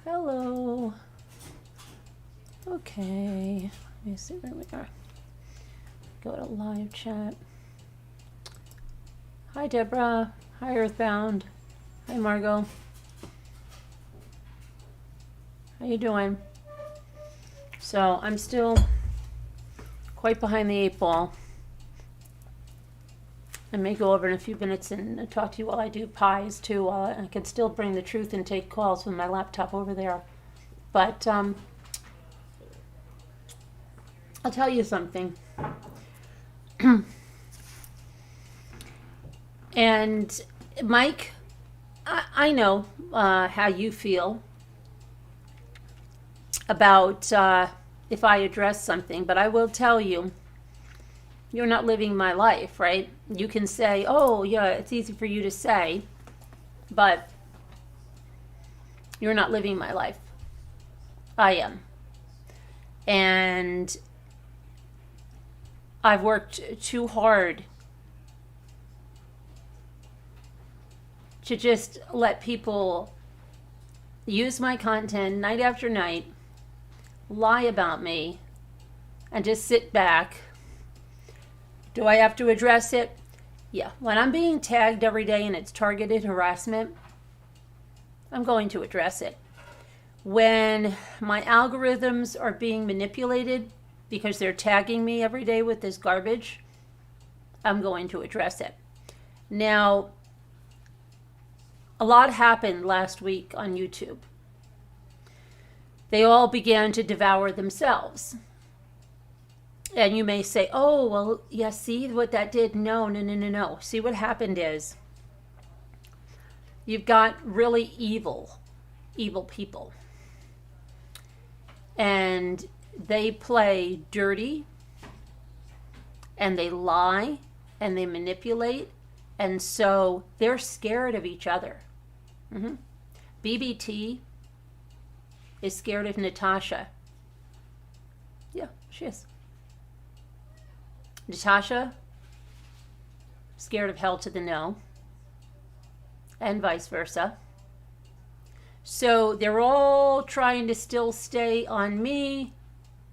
Hello. Okay. Let me see where we are. Go to live chat. Hi, Deborah. Hi, Earthbound. Hi, Margot. How you doing? So I'm still quite behind the 8 ball. I may go over in a few minutes and talk to you while I do pies too. I can still bring the truth and take calls with my laptop over there. But I'll tell you something. And Mike, I know how you feel about if I address something, but I will tell you, you're not living my life, right? You can say, oh, yeah, it's easy for you to say, but you're not living my life. I am. And I've worked too hard to just let people use my content night after night, lie about me, and just sit back. Do I have to address it? Yeah. When I'm being tagged every day and it's targeted harassment, I'm going to address it. When my algorithms are being manipulated because they're tagging me every day with this garbage, I'm going to address it. Now, a lot happened last week on YouTube. They all began to devour themselves. And you may say, oh, well, yeah, see what that did? No. See, what happened is you've got really evil people. And they play dirty, and they lie, and they manipulate, and so they're scared of each other. BBT is scared of Natasha. Yeah, she is. Natasha, scared of hell to the no, and vice versa. So they're all trying to still stay on me,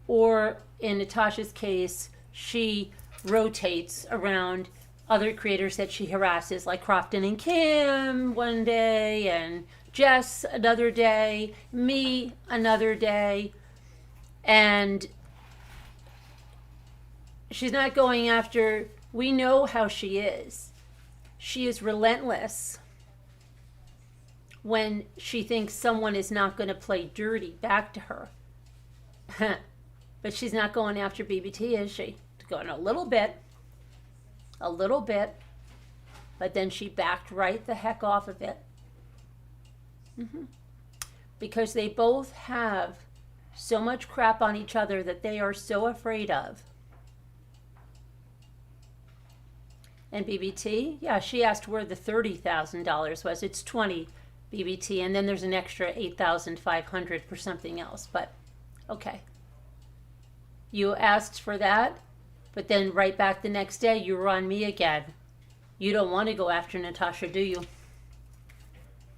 or in Natasha's case, she rotates around other creators that she harasses, like Crofton and Kim one day, and Jess another day, me another day, and she's not going after, we know how she is. She is relentless when she thinks someone is not going to play dirty back to her. But she's not going after BBT, is she? Going a little bit, but then she backed right the heck off of it. Because they both have so much crap on each other that they are so afraid of. And BBT, yeah, she asked where the $30,000 was. It's 20 BBT, and then there's an extra 8,500 for something else. But okay, you asked for that, but then right back the next day you were on me again. You don't want to go after Natasha, do you?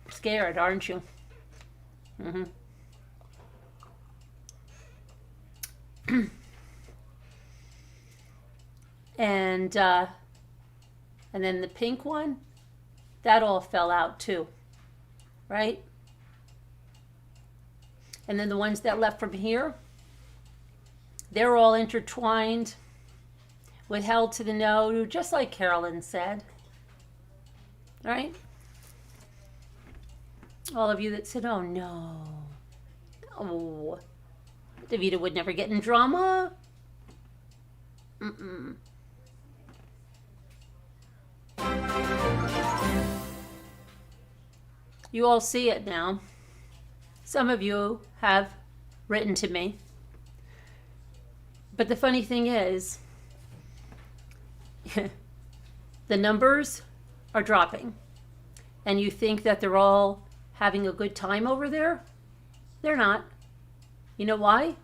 Scared, aren't you? And then the pink one, that all fell out too, right? And then the ones that left from here, they're all intertwined with hell to the no, just like Carolyn said, right? All of you that said, oh no, Davida would never get in drama. You all see it now. Some of you have written to me. But the funny thing is, the numbers are dropping. And you think that they're all having a good time over there? They're not. You know why?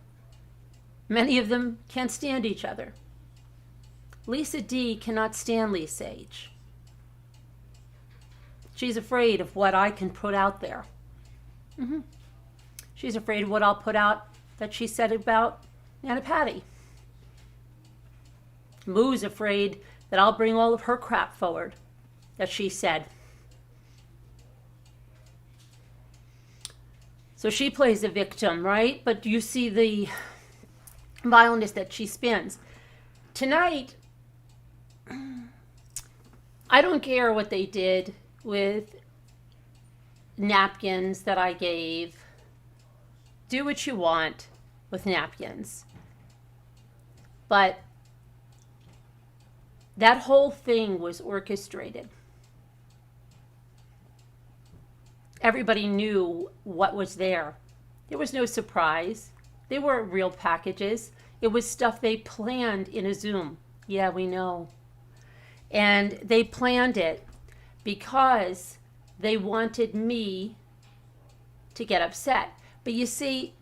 Many of them can't stand each other. Lisa D cannot stand Lisa H. She's afraid of what I can put out there. She's afraid of what I'll put out that she said about Nana Patty. Moo's afraid that I'll bring all of her crap forward that she said. So she plays a victim, right? But you see the violence that she spins. Tonight, I don't care what they did with napkins that I gave. Do what you want with napkins. But that whole thing was orchestrated. Everybody knew what was there. There was no surprise. They weren't real packages. It was stuff they planned in a Zoom. Yeah, we know. And they planned it because they wanted me to get upset. But you see,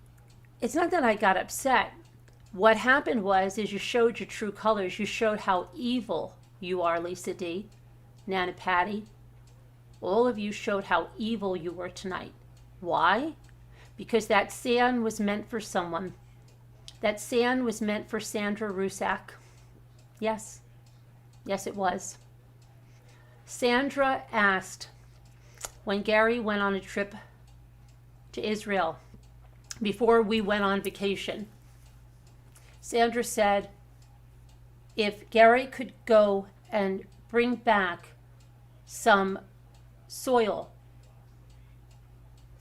it's not that I got upset. What happened was you showed your true colors. You showed how evil you are, Lisa D, Nana Patty. All of you showed how evil you were tonight. Why? Because that sand was meant for someone. That sand was meant for Sandra Rusak. Yes. Yes, it was. Sandra asked, when Gary went on a trip to Israel, before we went on vacation, Sandra said, if Gary could go and bring back some soil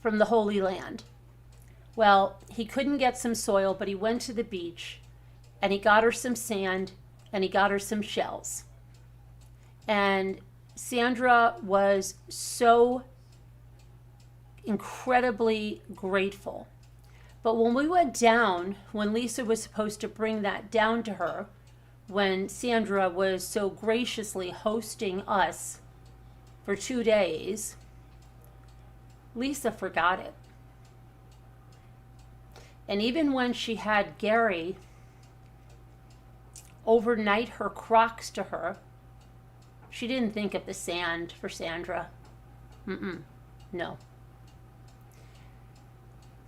from the Holy Land. Well, he couldn't get some soil, but he went to the beach and he got her some sand and he got her some shells. And Sandra was so incredibly grateful. But when we went down, when Lisa was supposed to bring that down to her, when Sandra was so graciously hosting us for 2 days, Lisa forgot it. And even when she had Gary overnight her Crocs to her, she didn't think of the sand for Sandra. No.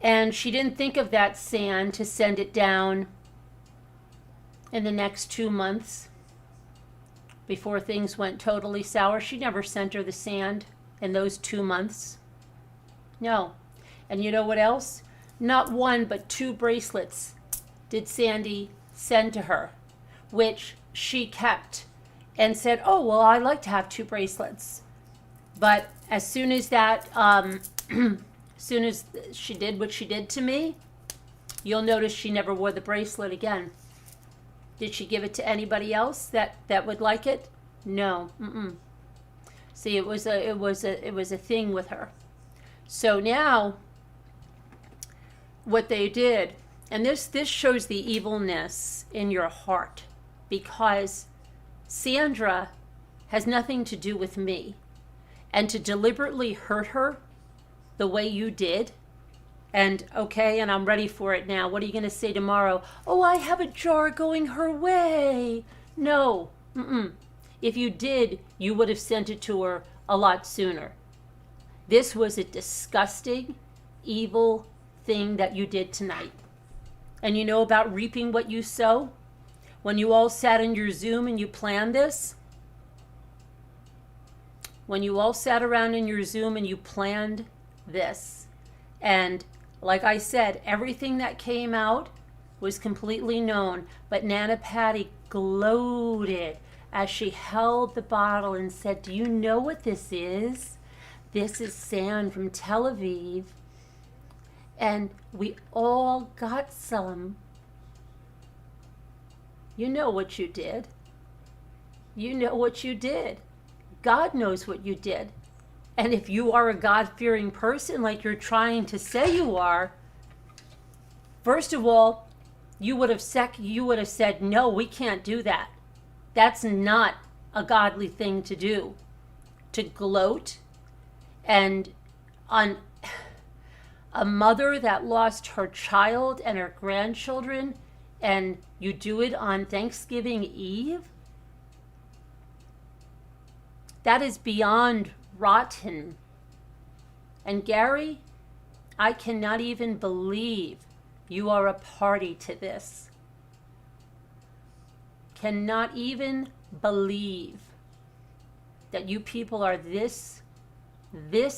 And she didn't think of that sand to send it down in the next 2 months before things went totally sour. She never sent her the sand in those 2 months. No. And you know what else? Not 1, but 2 bracelets did Sandy send to her, which she kept and said, oh, well, I'd like to have 2 bracelets. But as soon as that, soon as she did what she did to me, you'll notice she never wore the bracelet again. Did she give it to anybody else that would like it? No. See, it was a thing with her. So now, what they did, and this shows the evilness in your heart, because Sandra has nothing to do with me, and to deliberately hurt her the way you did. And okay, and I'm ready for it now. What are you going to say tomorrow? Oh, I have a jar going her way. No. If you did, you would have sent it to her a lot sooner. This was a disgusting, evil thing that you did tonight. And you know about reaping what you sow? When you all sat in your Zoom and you planned this? When you all sat around in your Zoom and you planned this, and like I said, everything that came out was completely known, but Nana Patty gloated as she held the bottle and said, do you know what this is? This is sand from Tel Aviv, and we all got some. You know what you did. You know what you did. God knows what you did. And if you are a God-fearing person like you're trying to say you are, first of all, you would have said, no, we can't do that. That's not a godly thing to do. To gloat and on a mother that lost her child and her grandchildren, and you do it on Thanksgiving Eve? That is beyond rotten. And Gary, I cannot even believe you are a party to this. Cannot even believe that you people are this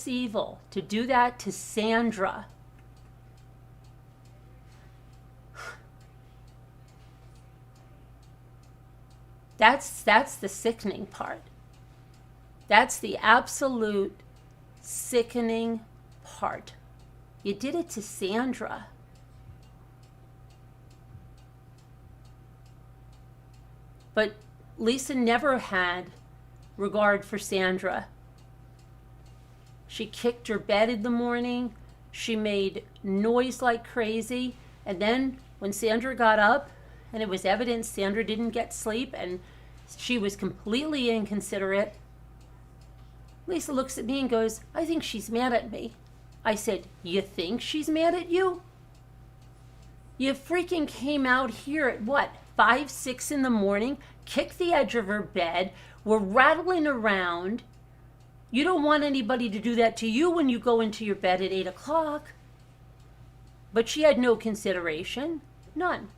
evil to do that to Sandra. That's the sickening part. That's the absolute sickening part. You did it to Sandra. But Lisa never had regard for Sandra. She kicked her bed in the morning. She made noise like crazy. And then when Sandra got up, and it was evident Sandra didn't get sleep and she was completely inconsiderate, Lisa looks at me and goes, I think she's mad at me. I said, you think she's mad at you? You freaking came out here at what, 5, 6 in the morning, kicked the edge of her bed, were rattling around. You don't want anybody to do that to you when you go into your bed at 8 o'clock. But she had no consideration, none.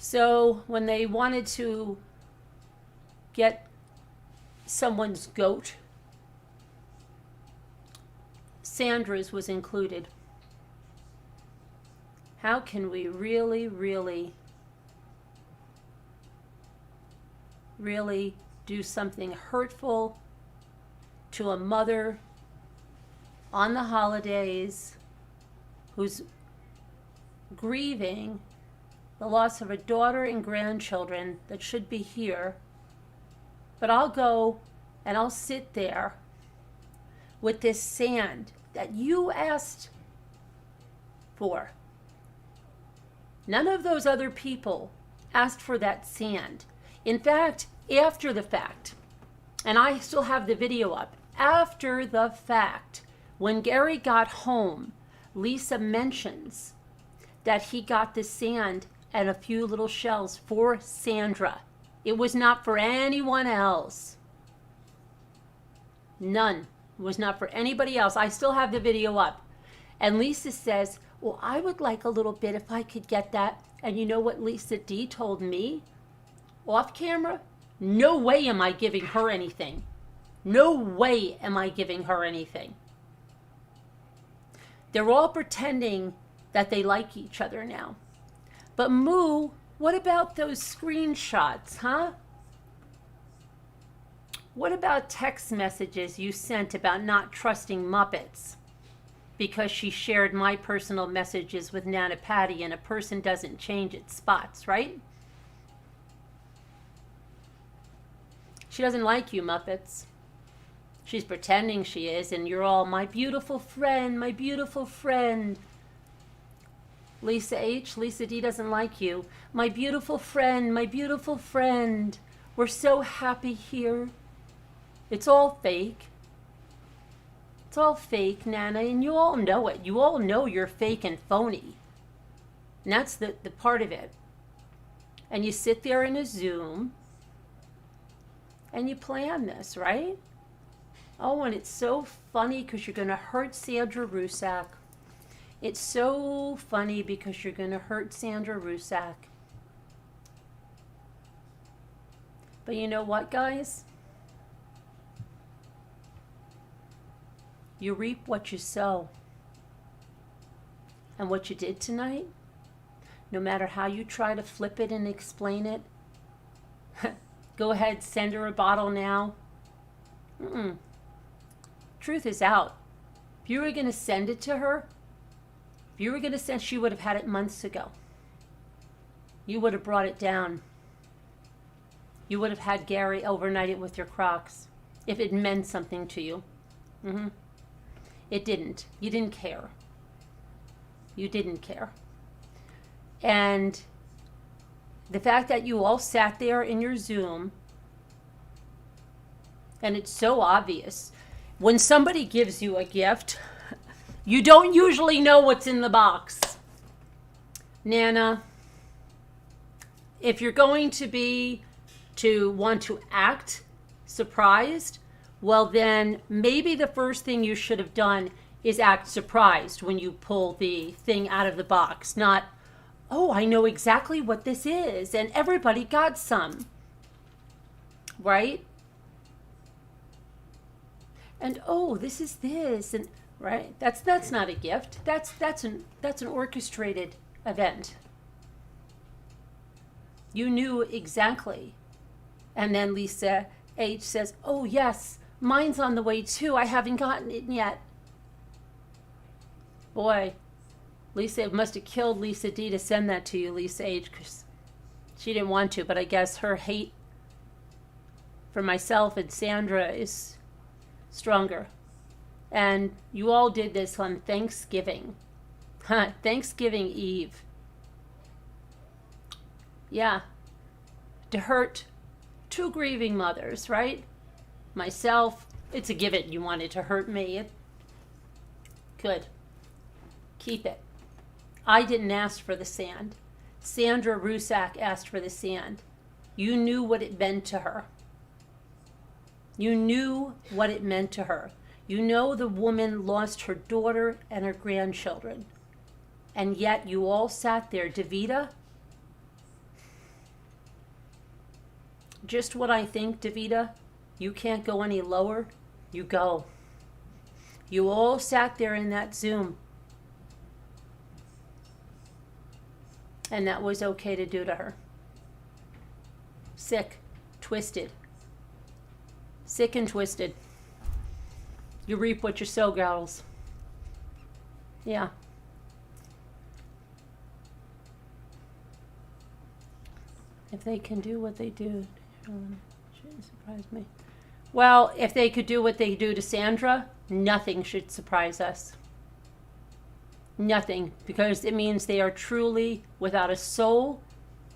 So when they wanted to get someone's goat, Sandra's was included. How can we really, really, really do something hurtful to a mother on the holidays who's grieving the loss of a daughter and grandchildren that should be here, but I'll go and I'll sit there with this sand that you asked for. None of those other people asked for that sand. In fact, after the fact, and I still have the video up, after the fact, when Gary got home, Lisa mentions that he got the sand and a few little shells for Sandra. It was not for anyone else. None. It was not for anybody else. I still have the video up. And Lisa says, well, I would like a little bit if I could get that. And you know what Lisa D told me off camera? No way am I giving her anything. No way am I giving her anything. They're all pretending that they like each other now. But Moo, what about those screenshots, huh? What about text messages you sent about not trusting Muppets? Because she shared my personal messages with Nana Patty and a person doesn't change its spots, right? She doesn't like you, Muppets. She's pretending she is, and you're all, my beautiful friend, my beautiful friend. Lisa H., Lisa D doesn't like you. My beautiful friend, my beautiful friend. We're so happy here. It's all fake. It's all fake, Nana, and you all know it. You all know you're fake and phony. And that's the part of it. And you sit there in a Zoom and you plan this, right? Oh, and it's so funny because you're going to hurt Sandra Rusak. It's so funny because you're going to hurt Sandra Rusak. But you know what, guys? You reap what you sow. And what you did tonight, no matter how you try to flip it and explain it, go ahead, send her a bottle now. Truth is out. If you were going to send it to her, she would have had it months ago. You would have brought it down. You would have had Gary overnight it with your Crocs if it meant something to you. It didn't. You didn't care. You didn't care. And the fact that you all sat there in your Zoom, and it's so obvious, when somebody gives you a gift, you don't usually know what's in the box. Nana, if you're going to be to want to act surprised, well then maybe the first thing you should have done is act surprised when you pull the thing out of the box. Not, oh, I know exactly what this is and everybody got some. Right? And oh, this is this, and right? That's not a gift. That's an orchestrated event. You knew exactly. And then Lisa H says, oh yes, mine's on the way too. I haven't gotten it yet. Boy, Lisa, it must have killed Lisa D to send that to you, Lisa H, because she didn't want to, but I guess her hate for myself and Sandra is stronger. And you all did this on Thanksgiving. Thanksgiving Eve. Yeah. To hurt two grieving mothers, right? Myself, it's a given you wanted to hurt me. Good. Keep it. I didn't ask for the sand. Sandra Rusak asked for the sand. You knew what it meant to her. You knew what it meant to her. You know the woman lost her daughter and her grandchildren. And yet you all sat there. Davida, just what I think, Davida, you can't go any lower. You go. You all sat there in that Zoom. And that was okay to do to her. Sick, twisted. Sick and twisted. You reap what you sow, girls. Yeah. If they can do what they do, shouldn't surprise me. Well, if they could do what they do to Sandra, nothing should surprise us. Nothing, because it means they are truly without a soul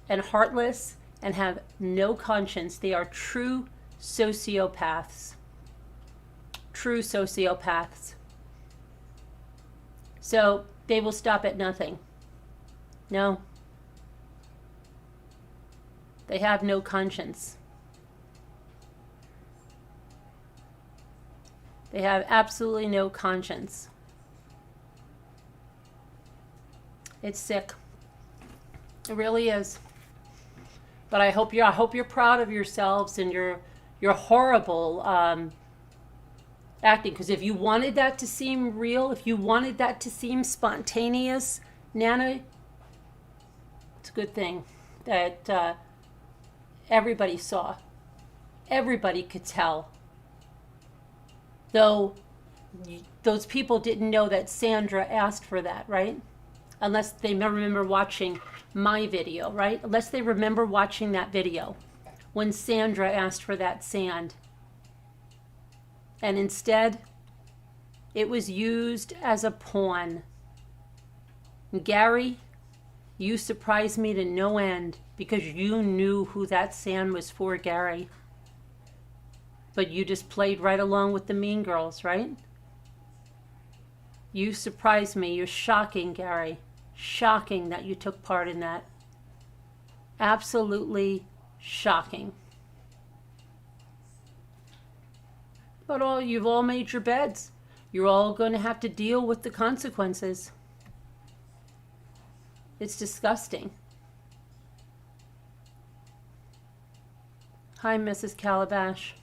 and heartless and have no conscience. They are true sociopaths. True sociopaths. So they will stop at nothing. No. They have no conscience. They have absolutely no conscience. It's sick. It really is. But I hope you're proud of yourselves and your horrible acting. Because if you wanted that to seem real, if you wanted that to seem spontaneous, Nana, it's a good thing that everybody saw. Everybody could tell. Though those people didn't know that Sandra asked for that, right? Unless they remember watching my video, right? Unless they remember watching that video when Sandra asked for that sand. And instead, it was used as a pawn. And Gary, you surprised me to no end because you knew who that sand was for, Gary. But you just played right along with the mean girls, right? You surprised me. You're shocking, Gary. Shocking that you took part in that. Absolutely shocking. But you've all made your beds. You're all going to have to deal with the consequences. It's disgusting. Hi, Mrs. Calabash.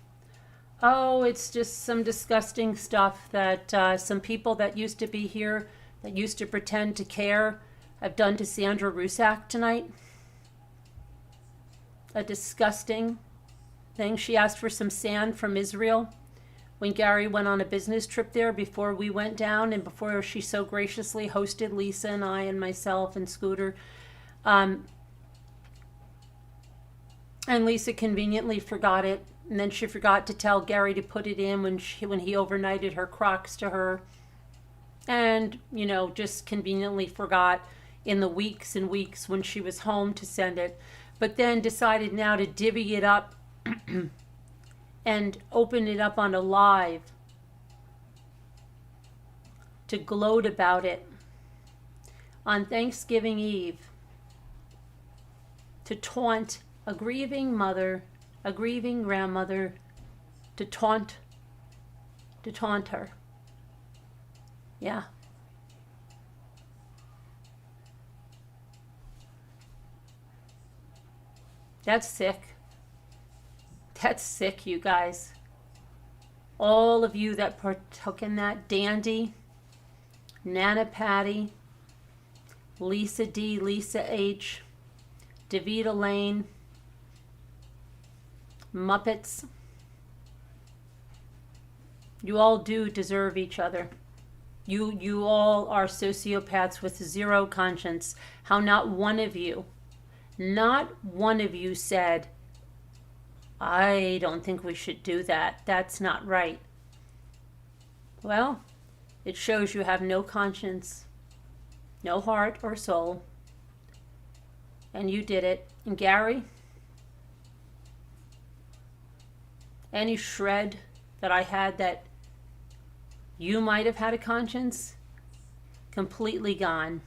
Oh, it's just some disgusting stuff that some people that used to be here, that used to pretend to care, have done to Sandra Rusak tonight. A disgusting thing. She asked for some sand from Israel when Gary went on a business trip there before we went down and before she so graciously hosted Lisa and I and myself and Scooter. And Lisa conveniently forgot it. And then she forgot to tell Gary to put it in when he overnighted her Crocs to her. And, just conveniently forgot in the weeks and weeks when she was home to send it. But then decided now to divvy it up and open it up on a live to gloat about it on Thanksgiving Eve, to taunt a grieving mother a grieving grandmother to taunt her. Yeah. That's sick. That's sick, you guys. All of you that partook in that. Dandy, Nana Patty, Lisa D, Lisa H, Davita Lane, Muppets. You all do deserve each other. You all are sociopaths with zero conscience. How not one of you said, I don't think we should do that. That's not right. Well, it shows you have no conscience, no heart or soul. And you did it. And Gary, any shred that I had that you might have had a conscience, completely gone.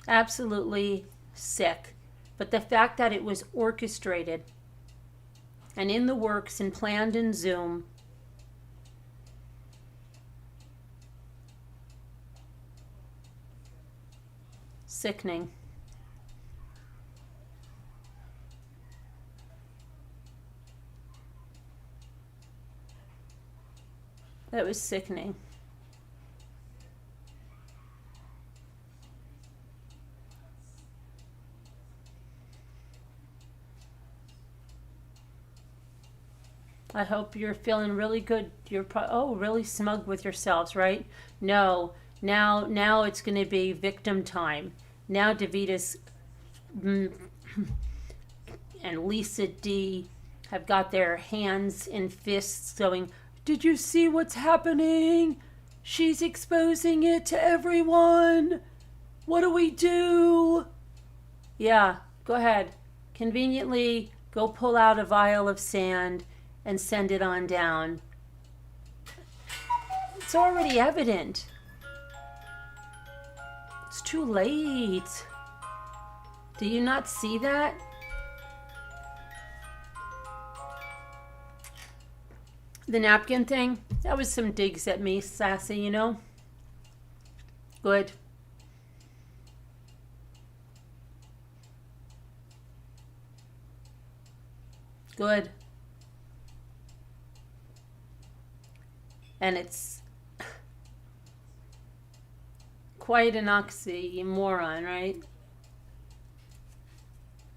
Absolutely sick. But the fact that it was orchestrated and in the works and planned in Zoom, sickening. That was sickening. I hope you're feeling really good. You're really smug with yourselves, right? No, now it's going to be victim time. Now Davita's and Lisa D have got their hands in fists going, did you see what's happening? She's exposing it to everyone. What do we do? Yeah, go ahead. Conveniently, go pull out a vial of sand and send it on down. It's already evident. It's too late. Do you not see that? The napkin thing, that was some digs at me, sassy, you know? Good. Good. And it's quite an oxymoron, right?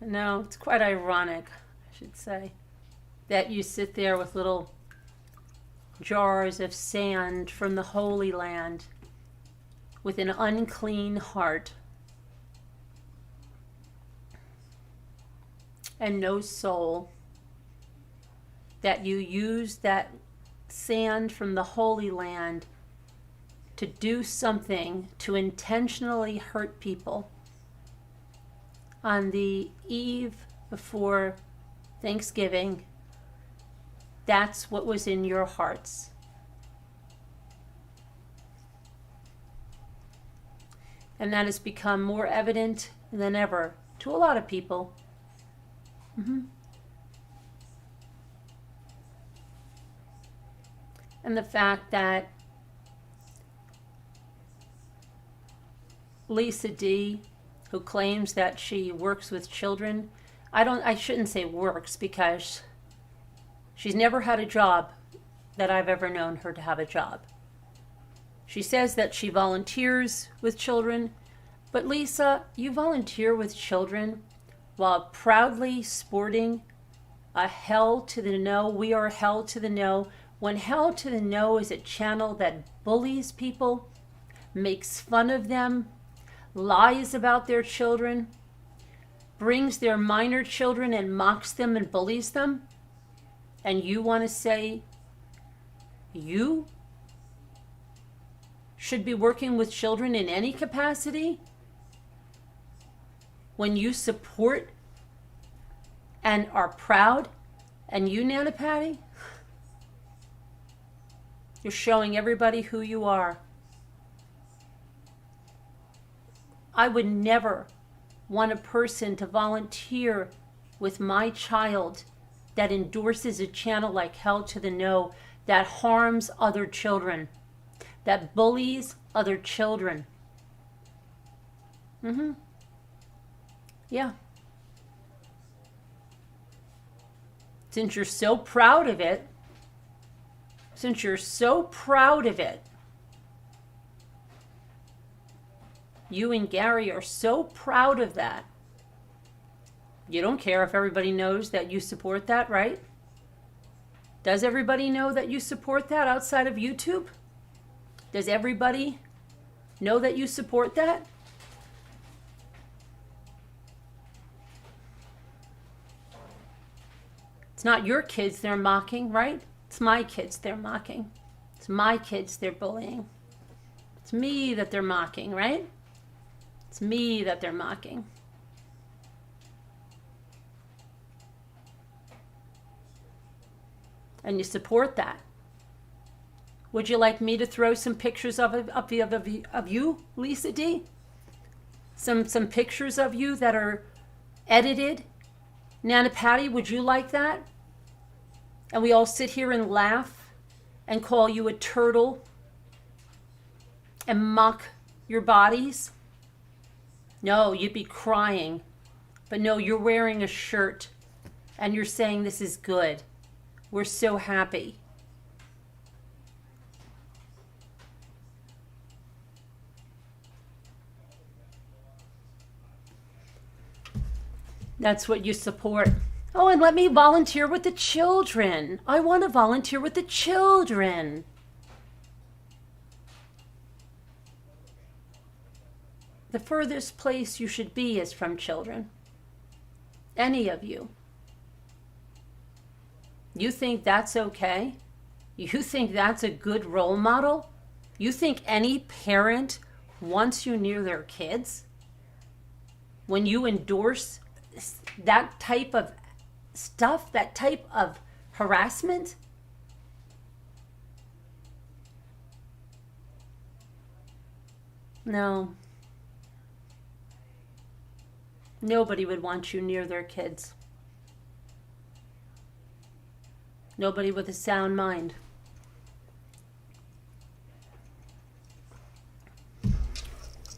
No, it's quite ironic, I should say, that you sit there with little jars of sand from the Holy Land with an unclean heart and no soul, that you use that sand from the Holy Land to do something to intentionally hurt people on the eve before Thanksgiving. That's what was in your hearts. And that has become more evident than ever to a lot of people. And the fact that Lisa D, who claims that she works with children, I shouldn't say works, because she's never had a job that I've ever known her to have a job. She says that she volunteers with children, but Lisa, you volunteer with children while proudly sporting a Hell to the No. We are Hell to the No. When Hell to the No is a channel that bullies people, makes fun of them, lies about their children, brings their minor children and mocks them and bullies them, and you want to say you should be working with children in any capacity when you support and are proud, and you, Nana Patty, you're showing everybody who you are. I would never want a person to volunteer with my child that endorses a channel like Hell to the No, that harms other children, that bullies other children. Yeah. Since you're so proud of it, you and Gary are so proud of that. You don't care if everybody knows that you support that, right? Does everybody know that you support that outside of YouTube? Does everybody know that you support that? It's not your kids they're mocking, right? It's my kids they're mocking. It's my kids they're bullying. It's me that they're mocking, right? It's me that they're mocking. And you support that. Would you like me to throw some pictures of you, Lisa D? Some pictures of you that are edited? Nana Patty, would you like that? And we all sit here and laugh and call you a turtle and mock your bodies? No, you'd be crying. But no, you're wearing a shirt and you're saying this is good. We're so happy. That's what you support. Oh, and let me volunteer with the children. I want to volunteer with the children. The furthest place you should be is from children. Any of you. You think that's okay? You think that's a good role model? You think any parent wants you near their kids? When you endorse that type of stuff, that type of harassment? No. Nobody would want you near their kids. Nobody with a sound mind.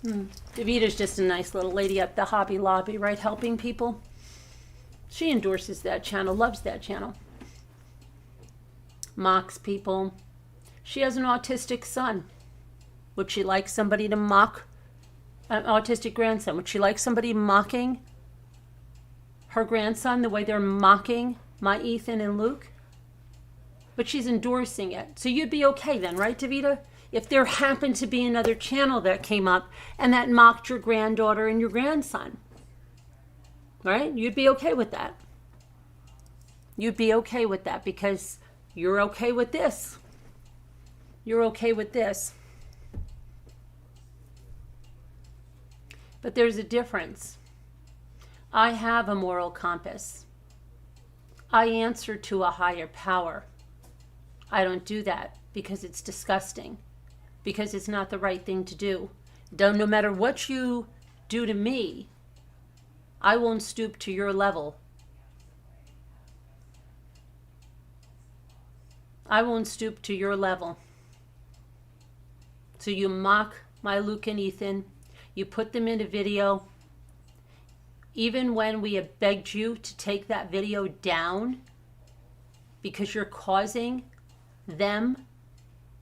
Davita's just a nice little lady at the Hobby Lobby, right? Helping people. She endorses that channel, loves that channel. Mocks people. She has an autistic son. Would she like somebody to mock an autistic grandson? Would she like somebody mocking her grandson the way they're mocking my Ethan and Luke? But she's endorsing it. So you'd be okay then, right, Davita? If there happened to be another channel that came up and that mocked your granddaughter and your grandson, right? You'd be okay with that. You'd be okay with that because you're okay with this. You're okay with this. But there's a difference. I have a moral compass. I answer to a higher power. I don't do that because it's disgusting, because it's not the right thing to do. No matter what you do to me, I won't stoop to your level. I won't stoop to your level. So you mock my Luke and Ethan. You put them in a video. Even when we have begged you to take that video down because you're causing them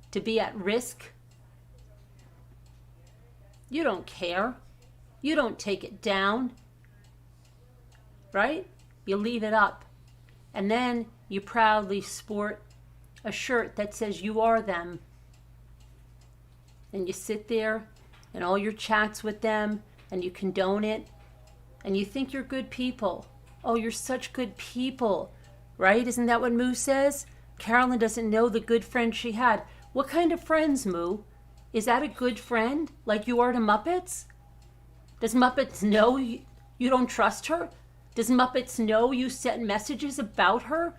to be at risk, you don't care. You don't take it down, right? You leave it up. And then you proudly sport a shirt that says you are them. And you sit there and all your chats with them and you condone it and you think you're good people. Oh, you're such good people, right? Isn't that what Moo says? Carolyn doesn't know the good friend she had. What kind of friends, Moo? Is that a good friend like you are to Muppets? Does Muppets know you don't trust her? Does Muppets know you sent messages about her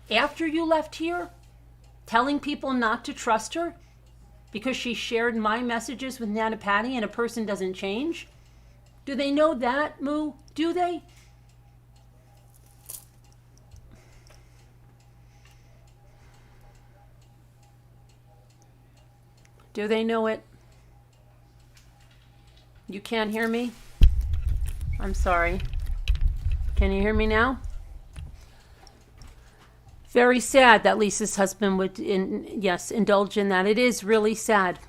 after you left here? Telling people not to trust her because she shared my messages with Nana Patty and a person doesn't change? Do they know that, Moo? Do they? Do they know it? You can't hear me? I'm sorry. Can you hear me now? Very sad that Lisa's husband would, indulge in that. It is really sad.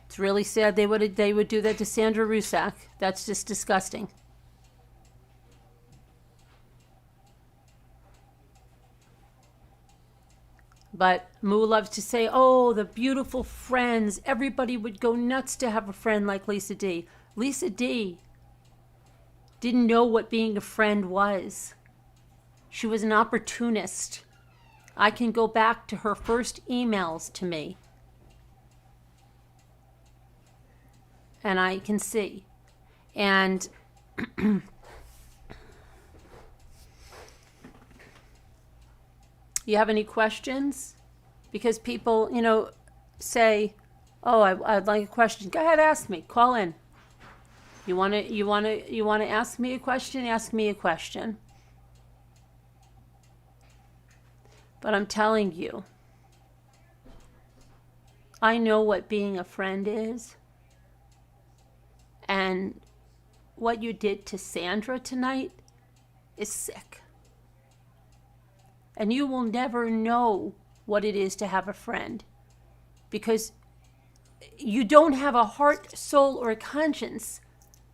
It's really sad they would do that to Sandra Rusak. That's just disgusting. But Moo loves to say, oh, the beautiful friends. Everybody would go nuts to have a friend like Lisa D. Lisa D didn't know what being a friend was. She was an opportunist. I can go back to her first emails to me. And I can see. And you have any questions? Because people, say, oh, I'd like a question. Go ahead, ask me. Call in. You want to ask me a question? Ask me a question. But I'm telling you, I know what being a friend is. And what you did to Sandra tonight is sick. And you will never know what it is to have a friend, because you don't have a heart, soul, or a conscience.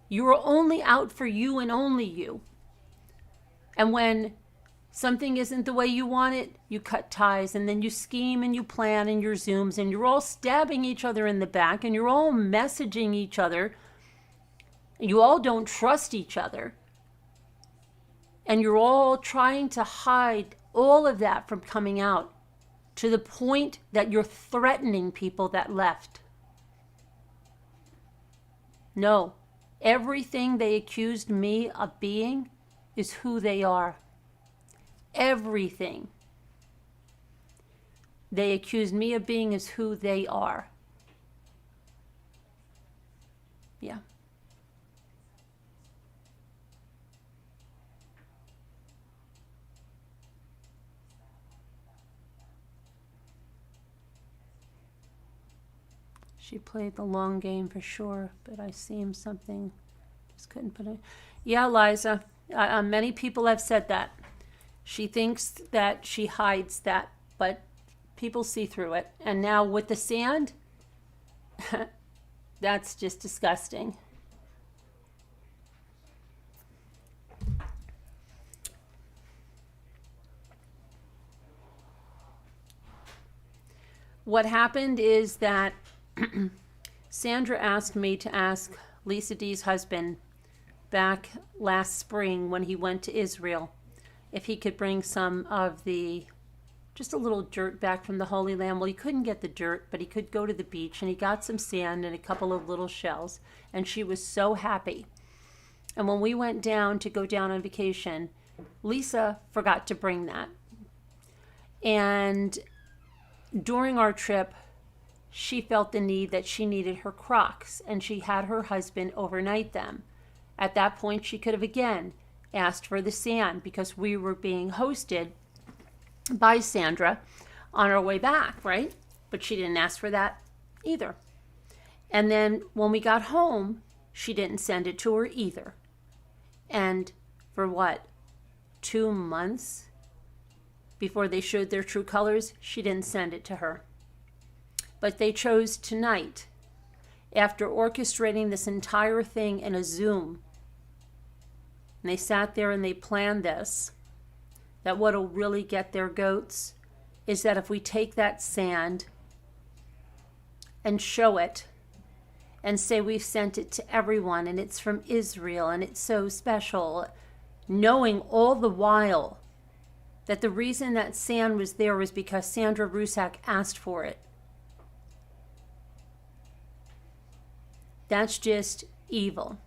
You are only out for you and only you. And when something isn't the way you want it, you cut ties, and then you scheme and you plan in your Zooms, and you're all stabbing each other in the back, and you're all messaging each other. You all don't trust each other. And you're all trying to hide all of that from coming out, to the point that you're threatening people that left. No, everything they accused me of being is who they are. Everything they accused me of being is who they are. Yeah. She played the long game for sure, but I seem something, just couldn't put it. Yeah, Liza, many people have said that. She thinks that she hides that, but people see through it. And now with the sand, that's just disgusting. What happened is that Sandra asked me to ask Lisa D's husband back last spring when he went to Israel if he could bring some of just a little dirt back from the Holy Land. Well, he couldn't get the dirt, but he could go to the beach, and he got some sand and a couple of little shells, and she was so happy. And when we went down to go down on vacation, Lisa forgot to bring that. And during our trip, she felt the need that she needed her Crocs, and she had her husband overnight them. At that point, she could have again asked for the sand, because we were being hosted by Sandra on our way back, right? But she didn't ask for that either. And then when we got home, she didn't send it to her either. And for what, 2 months before they showed their true colors, she didn't send it to her. But they chose tonight, after orchestrating this entire thing in a Zoom, and they sat there and they planned this, that what'll really get their goats is that if we take that sand and show it and say we've sent it to everyone and it's from Israel and it's so special, knowing all the while that the reason that sand was there was because Sandra Rusak asked for it. That's just evil.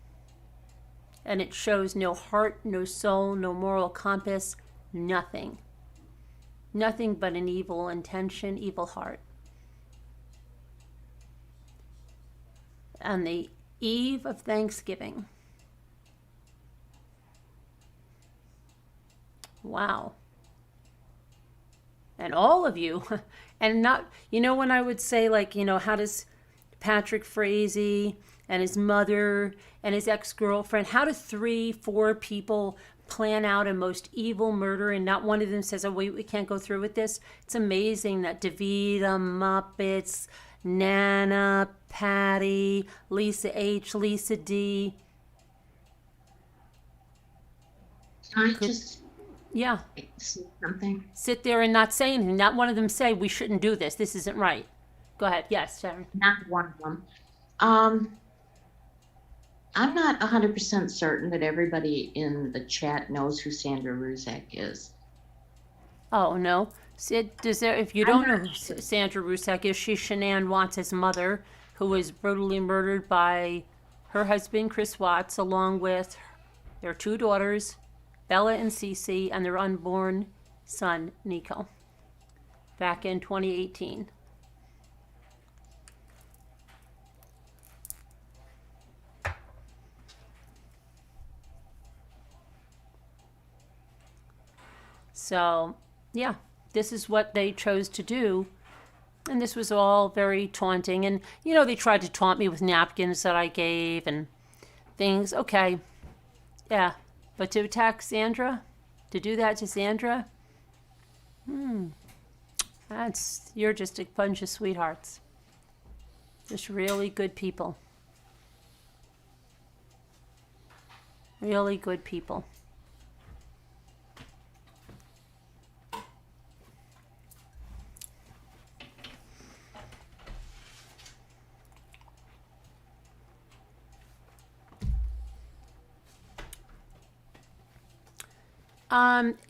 And it shows no heart, no soul, no moral compass, nothing. Nothing but an evil intention, evil heart. And the eve of Thanksgiving. Wow. And all of you, and not, when I would say, like, how does Patrick Frazee and his mother and his ex-girlfriend, how do 3-4 people plan out a most evil murder and not one of them says, oh, wait, we can't go through with this? It's amazing that DeVita, Muppets, Nana, Patty, Lisa H, Lisa D. I Could, just yeah, say something. sit there and not say anything. Not one of them say, we shouldn't do this. This isn't right. Go ahead. Yes, Sharon. Not one of them. Um, I'm not 100% certain that everybody in the chat knows who Sandra Ruzek is. Oh, no. If you I'm don't know not who sure. Sandra Rusek is, she's Shanann Watts' mother, who was brutally murdered by her husband, Chris Watts, along with their 2 daughters, Bella and Cece, and their unborn son, Nico, back in 2018. So, yeah, this is what they chose to do. And this was all very taunting. And, they tried to taunt me with napkins that I gave and things. Okay, yeah. But to attack Sandra, to do that to Sandra, you're just a bunch of sweethearts. Just really good people. Really good people.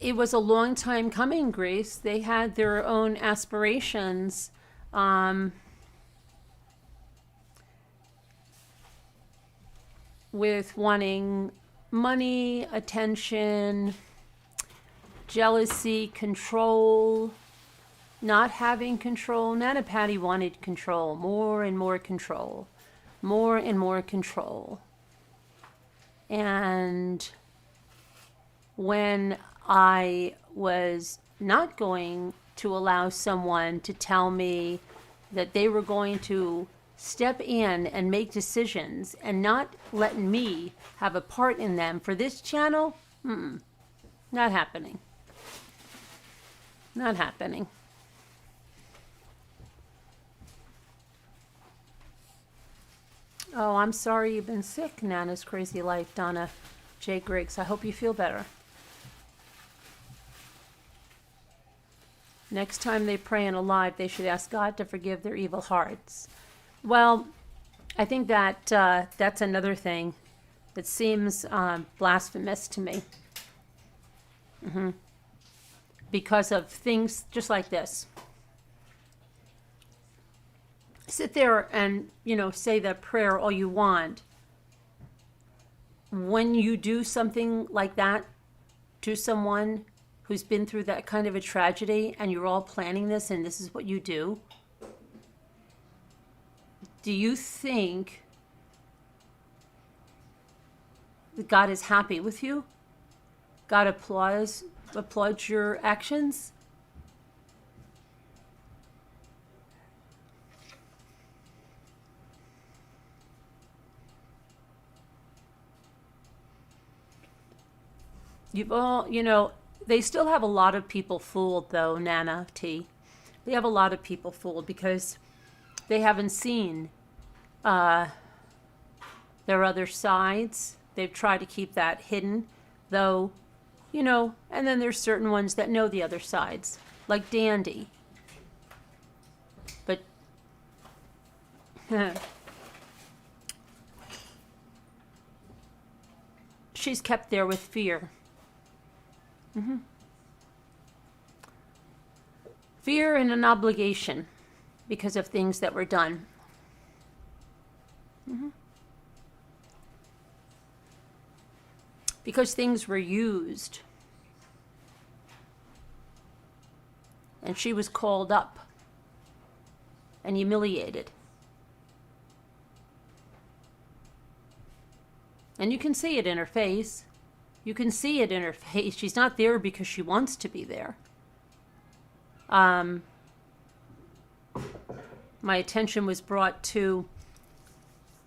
It was a long time coming, Grace. They had their own aspirations. With wanting money, attention, jealousy, control, not having control. Nana Patty wanted control, more and more control, more and more control. And when I was not going to allow someone to tell me that they were going to step in and make decisions and not letting me have a part in them for this channel, not happening. Not happening. Oh, I'm sorry you've been sick, Nana's Crazy Life, Donna J. Griggs. I hope you feel better. Next time they pray in a live, they should ask God to forgive their evil hearts. Well, I think that that's another thing that seems blasphemous to me. Because of things just like this. Sit there and, say that prayer all you want. When you do something like that to someone who's been through that kind of a tragedy and you're all planning this and this is what you do, do you think that God is happy with you? God applauds your actions? They still have a lot of people fooled though, Nana T. They have a lot of people fooled because they haven't seen their other sides. They've tried to keep that hidden, though, and then there's certain ones that know the other sides, like Dandy. But she's kept there with fear. Fear and an obligation because of things that were done. Because things were used. And she was called up and humiliated. And you can see it in her face. You can see it in her face. She's not there because she wants to be there. My attention was brought to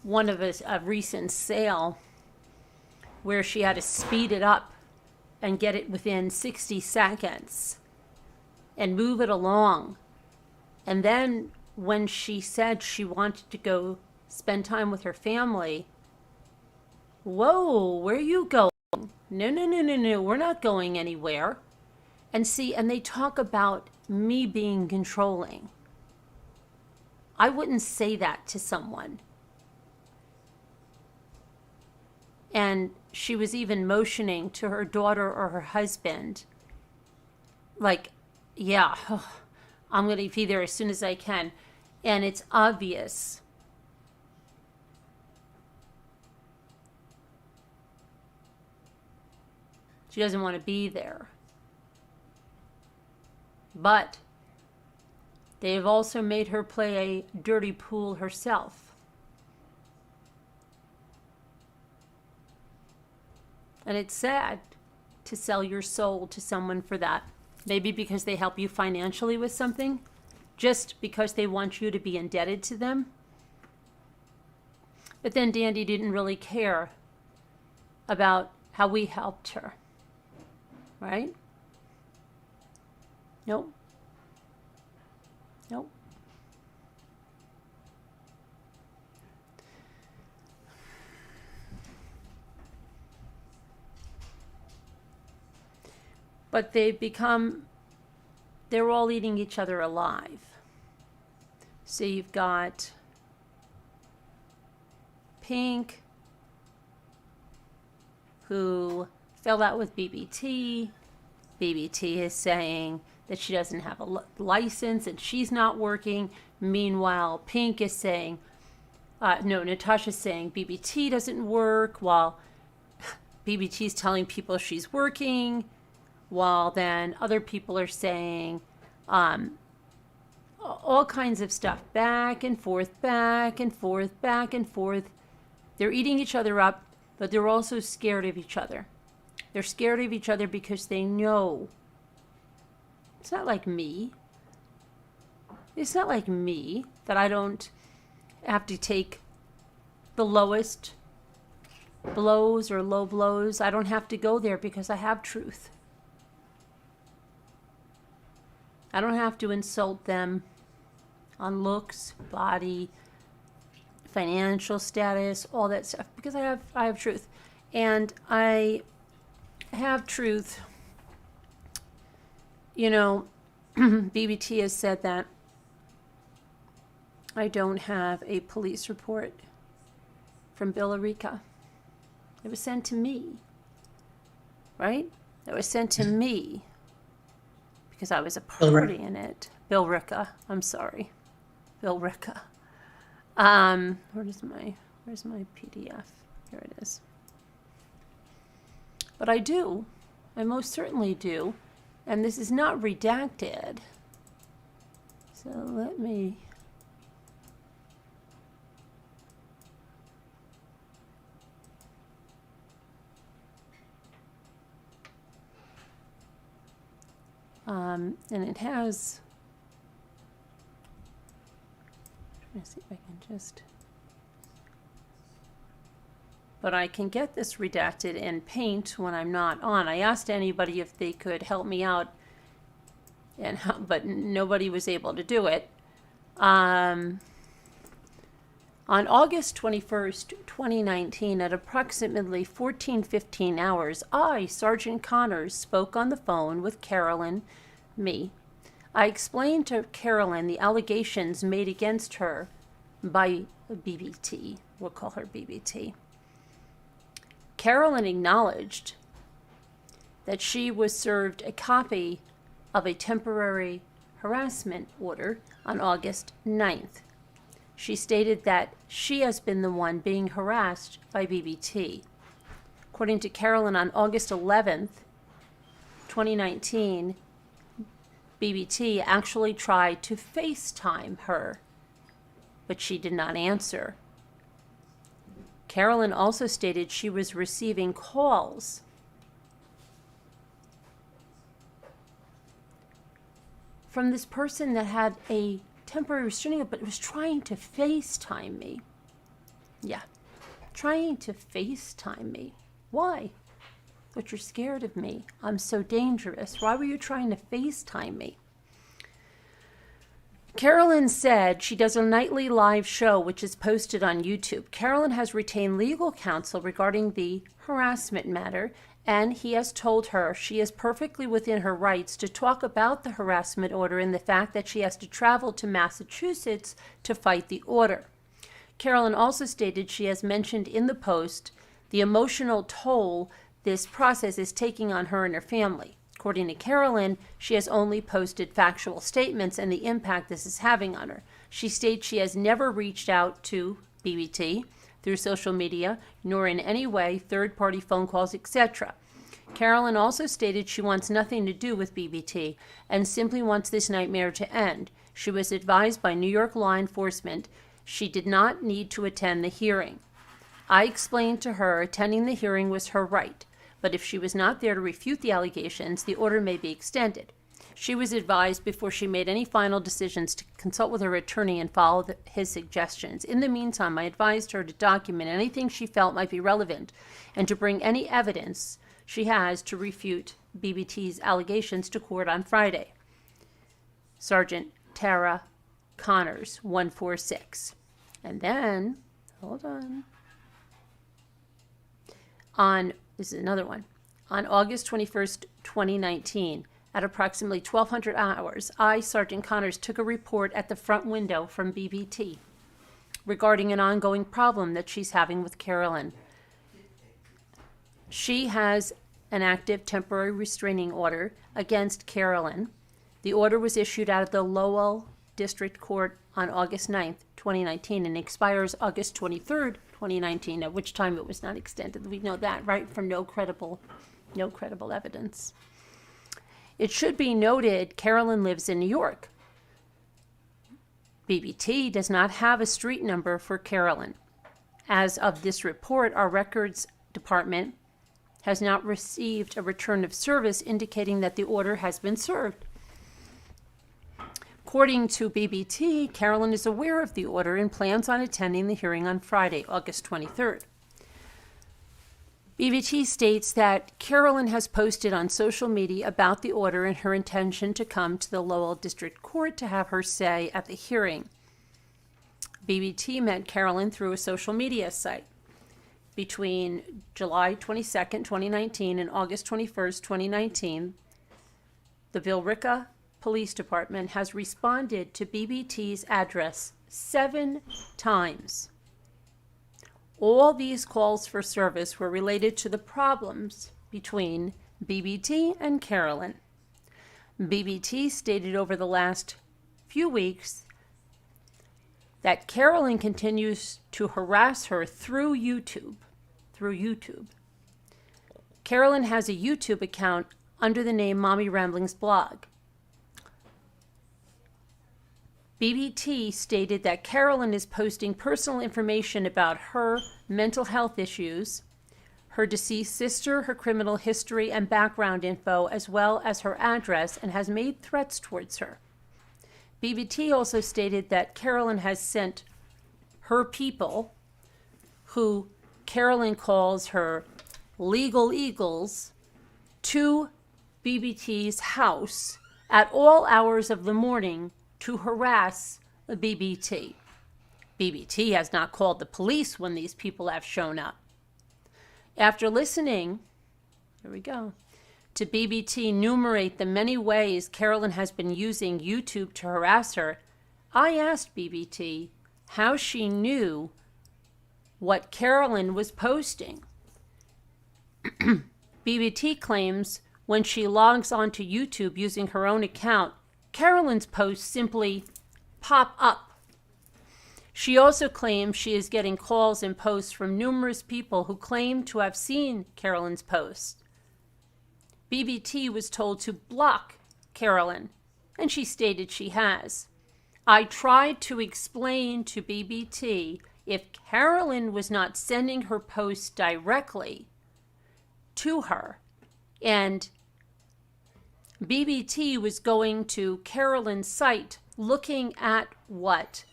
one of a recent sale where she had to speed it up and get it within 60 seconds and move it along. And then when she said she wanted to go spend time with her family, whoa, where are you going? No, we're not going anywhere. And see, and they talk about me being controlling. I wouldn't say that to someone. And she was even motioning to her daughter or her husband, like, yeah, I'm going to be there as soon as I can. And it's obvious. She doesn't want to be there. But they have also made her play a dirty pool herself. And it's sad to sell your soul to someone for that. Maybe because they help you financially with something, just because they want you to be indebted to them. But then Dandy didn't really care about how we helped her. Right? Nope. But they're all eating each other alive. So you've got Pink, who fell out with BBT. BBT is saying that she doesn't have a license and she's not working. Meanwhile, Pink is saying, Natasha's saying BBT doesn't work, while BBT's telling people she's working, while then other people are saying all kinds of stuff, back and forth. They're eating each other up, but they're also scared of each other. They're scared of each other because they know. It's not like me. It's not like me that I don't have to take the lowest blows or low blows. I don't have to go there because I have truth. I don't have to insult them on looks, body, financial status, all that stuff, because I have truth. And I have truth. You know, BBT has said that I don't have a police report from Billerica. It was sent to me, right? It was sent to me because I was a party in it. Billerica, I'm sorry. Billerica. Where's my PDF? Here it is. But I do. I most certainly do. And this is not redacted. So let me... and it has... Let me see if I can just... But I can get this redacted in Paint when I'm not on. I asked anybody if they could help me out, but nobody was able to do it. On August 21st, 2019, at approximately 14:15 hours, I, Sergeant Connors, spoke on the phone with Carolyn, me. I explained to Carolyn the allegations made against her by BBT. We'll call her BBT. Carolyn acknowledged that she was served a copy of a temporary harassment order on August 9th. She stated that she has been the one being harassed by BBT. According to Carolyn, on August 11th, 2019, BBT actually tried to FaceTime her, but she did not answer. Carolyn also stated she was receiving calls from this person that had a temporary restraining order, but was trying to FaceTime me. Yeah, trying to FaceTime me. Why? But you're scared of me. I'm so dangerous. Why were you trying to FaceTime me? Carolyn said she does a nightly live show which is posted on YouTube. Carolyn has retained legal counsel regarding the harassment matter, and he has told her she is perfectly within her rights to talk about the harassment order and the fact that she has to travel to Massachusetts to fight the order. Carolyn also stated she has mentioned in the post the emotional toll this process is taking on her and her family. According to Carolyn, she has only posted factual statements and the impact this is having on her. She states she has never reached out to BBT through social media, nor in any way third-party phone calls, etc. Carolyn also stated she wants nothing to do with BBT and simply wants this nightmare to end. She was advised by New York law enforcement she did not need to attend the hearing. I explained to her attending the hearing was her right, but if she was not there to refute the allegations, the order may be extended. She was advised before she made any final decisions to consult with her attorney and follow his suggestions. In the meantime, I advised her to document anything she felt might be relevant and to bring any evidence she has to refute BBT's allegations to court on Friday. Sergeant Tara Connors, 146. And then, hold on. This is another one. On August 21st, 2019, at approximately 1200 hours, I, Sergeant Connors, took a report at the front window from BBT regarding an ongoing problem that she's having with Carolyn. She has an active temporary restraining order against Carolyn. The order was issued out of the Lowell District Court on August 9th, 2019, and expires August 23rd, 2019, at which time it was not extended. We know that, right, from no credible evidence. It should be noted Carolyn lives in New York. BBT does not have a street number for Carolyn. As of this report, our records department has not received a return of service indicating that the order has been served. According to BBT, Carolyn is aware of the order and plans on attending the hearing on Friday, August 23rd. BBT states that Carolyn has posted on social media about the order and her intention to come to the Lowell District Court to have her say at the hearing. BBT met Carolyn through a social media site. Between July 22nd, 2019 and August 21st, 2019, the Billerica Police Department has responded to BBT's address 7 times. All these calls for service were related to the problems between BBT and Carolyn. BBT stated over the last few weeks that Carolyn continues to harass her through YouTube. Carolyn has a YouTube account under the name Mommy Ramblings Blog. BBT stated that Carolyn is posting personal information about her mental health issues, her deceased sister, her criminal history and background info, as well as her address, and has made threats towards her. BBT also stated that Carolyn has sent her people, who Carolyn calls her legal eagles, to BBT's house at all hours of the morning to harass the BBT. BBT has not called the police when these people have shown up. After listening, here we go, to BBT enumerate the many ways Carolyn has been using YouTube to harass her, I asked BBT how she knew what Carolyn was posting. BBT claims when she logs onto YouTube using her own account, Carolyn's posts simply pop up. She also claims she is getting calls and posts from numerous people who claim to have seen Carolyn's posts. BBT was told to block Carolyn, and she stated she has. I tried to explain to BBT If Carolyn was not sending her post directly to her, and BBT was going to Carolyn's site looking at what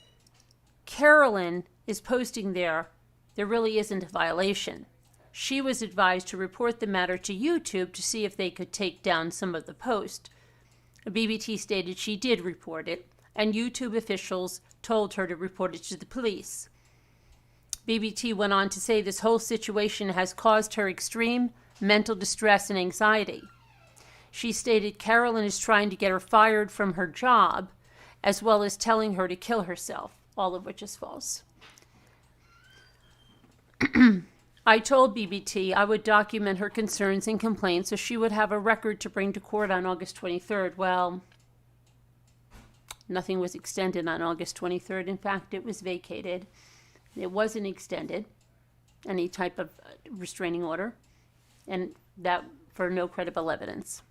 Carolyn is posting there, there really isn't a violation. She was advised to report the matter to YouTube to see if they could take down some of the post. BBT stated she did report it, and YouTube officials told her to report it to the police. BBT went on to say this whole situation has caused her extreme mental distress and anxiety. She stated Carolyn is trying to get her fired from her job, as well as telling her to kill herself, all of which is false. I told BBT I would document her concerns and complaints so she would have a record to bring to court on August 23rd. Well, nothing was extended on August 23rd. In fact, it was vacated. It wasn't extended, any type of restraining order, and that for no credible evidence.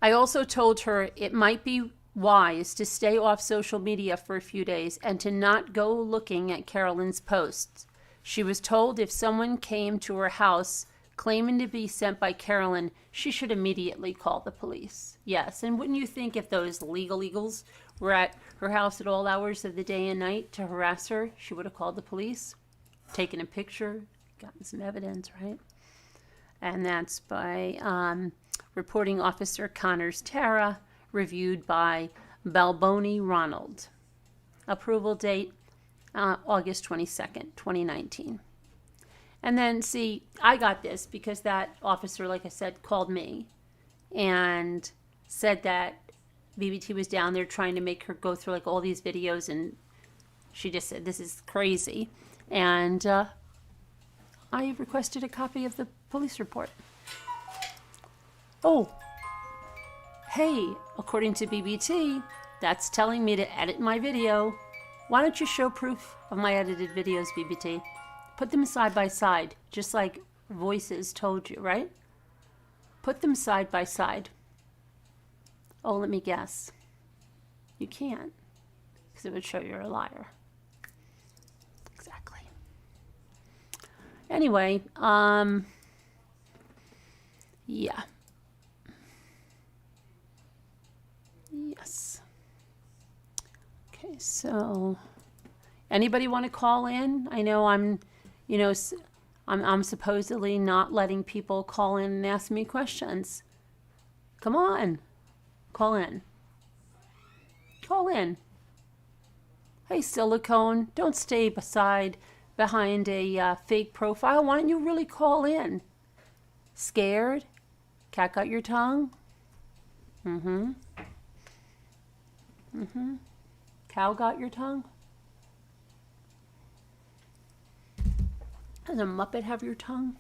I also told her it might be wise to stay off social media for a few days and to not go looking at Carolyn's posts. She was told if someone came to her house claiming to be sent by Carolyn, she should immediately call the police. Yes, and wouldn't you think if those legal eagles were at her house at all hours of the day and night to harass her, she would have called the police, taken a picture, gotten some evidence, right? And that's by reporting officer Connors Tara, reviewed by Balboni Ronald. Approval date, August 22nd, 2019. And then, see, I got this because that officer, like I said, called me and said that BBT was down there trying to make her go through like all these videos, and she just said, this is crazy. And I requested a copy of the police report. Oh, hey, according to BBT, that's telling me to edit my video. Why don't you show proof of my edited videos, BBT? Put them side by side, just like Voices told you, right? Put them side by side. Oh, let me guess. You can't, because it would show you're a liar. Exactly. Anyway, yeah. Yes. Okay, so anybody want to call in? I know I'm supposedly not letting people call in and ask me questions. Come on. Call in. Call in. Hey, Silicone, don't stay behind a fake profile. Why don't you really call in? Scared? Cat got your tongue? Mm-hmm. Mm-hmm. Cow got your tongue? Does a Muppet have your tongue?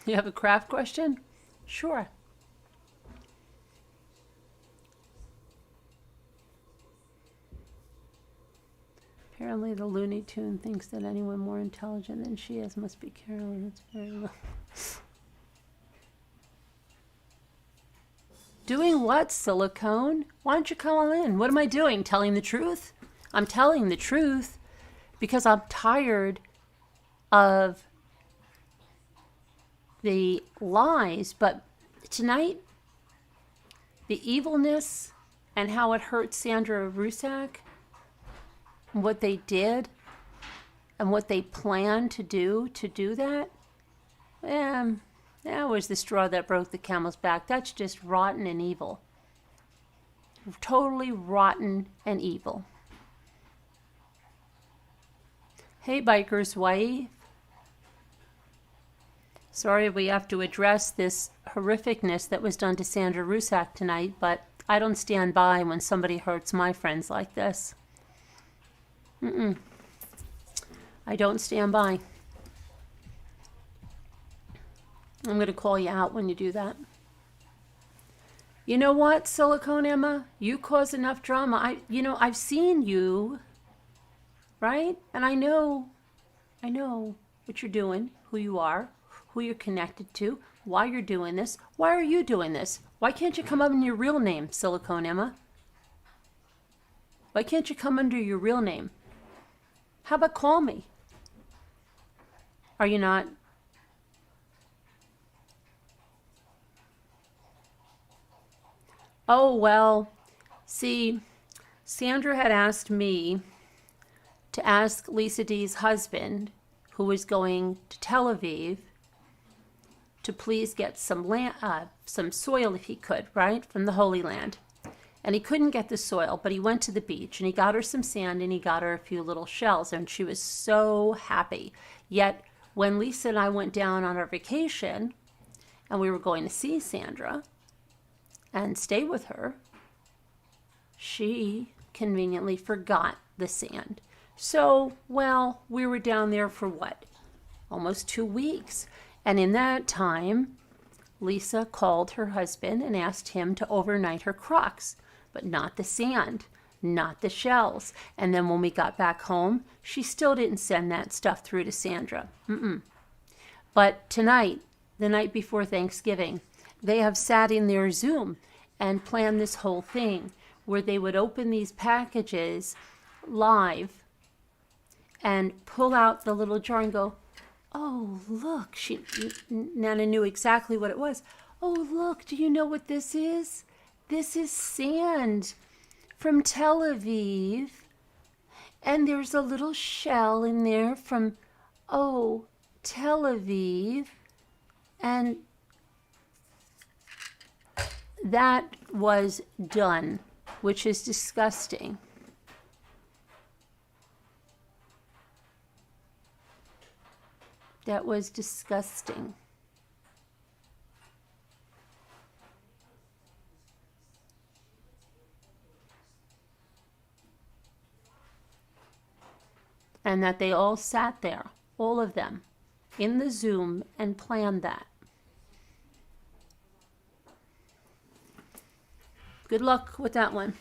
You have a craft question? Sure. Apparently the Looney Tune thinks that anyone more intelligent than she is must be Carolyn. It's very low. Doing what, Silicone? Why don't you call in? What am I doing? Telling the truth? I'm telling the truth because I'm tired of the lies, but tonight, the evilness and how it hurt Sandra Rusak, what they did, and what they planned to do that, that was the straw that broke the camel's back. That's just rotten and evil. Totally rotten and evil. Hey, Biker's wife. Sorry we have to address this horrificness that was done to Sandra Rusak tonight, but I don't stand by when somebody hurts my friends like this. I don't stand by. I'm going to call you out when you do that. You know what, Silicone Emma? You cause enough drama. I've seen you, right? And I know what you're doing, who you are, who you're connected to, why you're doing this. Why are you doing this? Why can't you come up in your real name, Silicone Emma? Why can't you come under your real name? How about call me? Are you not? Oh, well, see, Sandra had asked me to ask Lisa D's husband, who was going to Tel Aviv, to please get some soil if he could, right, from the Holy Land. And he couldn't get the soil, but he went to the beach and he got her some sand and he got her a few little shells, and she was so happy. Yet when Lisa and I went down on our vacation and we were going to see Sandra and stay with her, she conveniently forgot the sand. So, well, we were down there for what? Almost 2 weeks. And in that time, Lisa called her husband and asked him to overnight her Crocs, but not the sand, not the shells. And then when we got back home, she still didn't send that stuff through to Sandra. But tonight, the night before Thanksgiving, they have sat in their Zoom and planned this whole thing where they would open these packages live and pull out the little jar and go, oh, look. Nana knew exactly what it was. Oh, look, do you know what this is? This is sand from Tel Aviv. And there's a little shell in there from, Tel Aviv. And that was done, which is disgusting. That was disgusting. And that they all sat there, all of them, in the Zoom and planned that. Good luck with that one.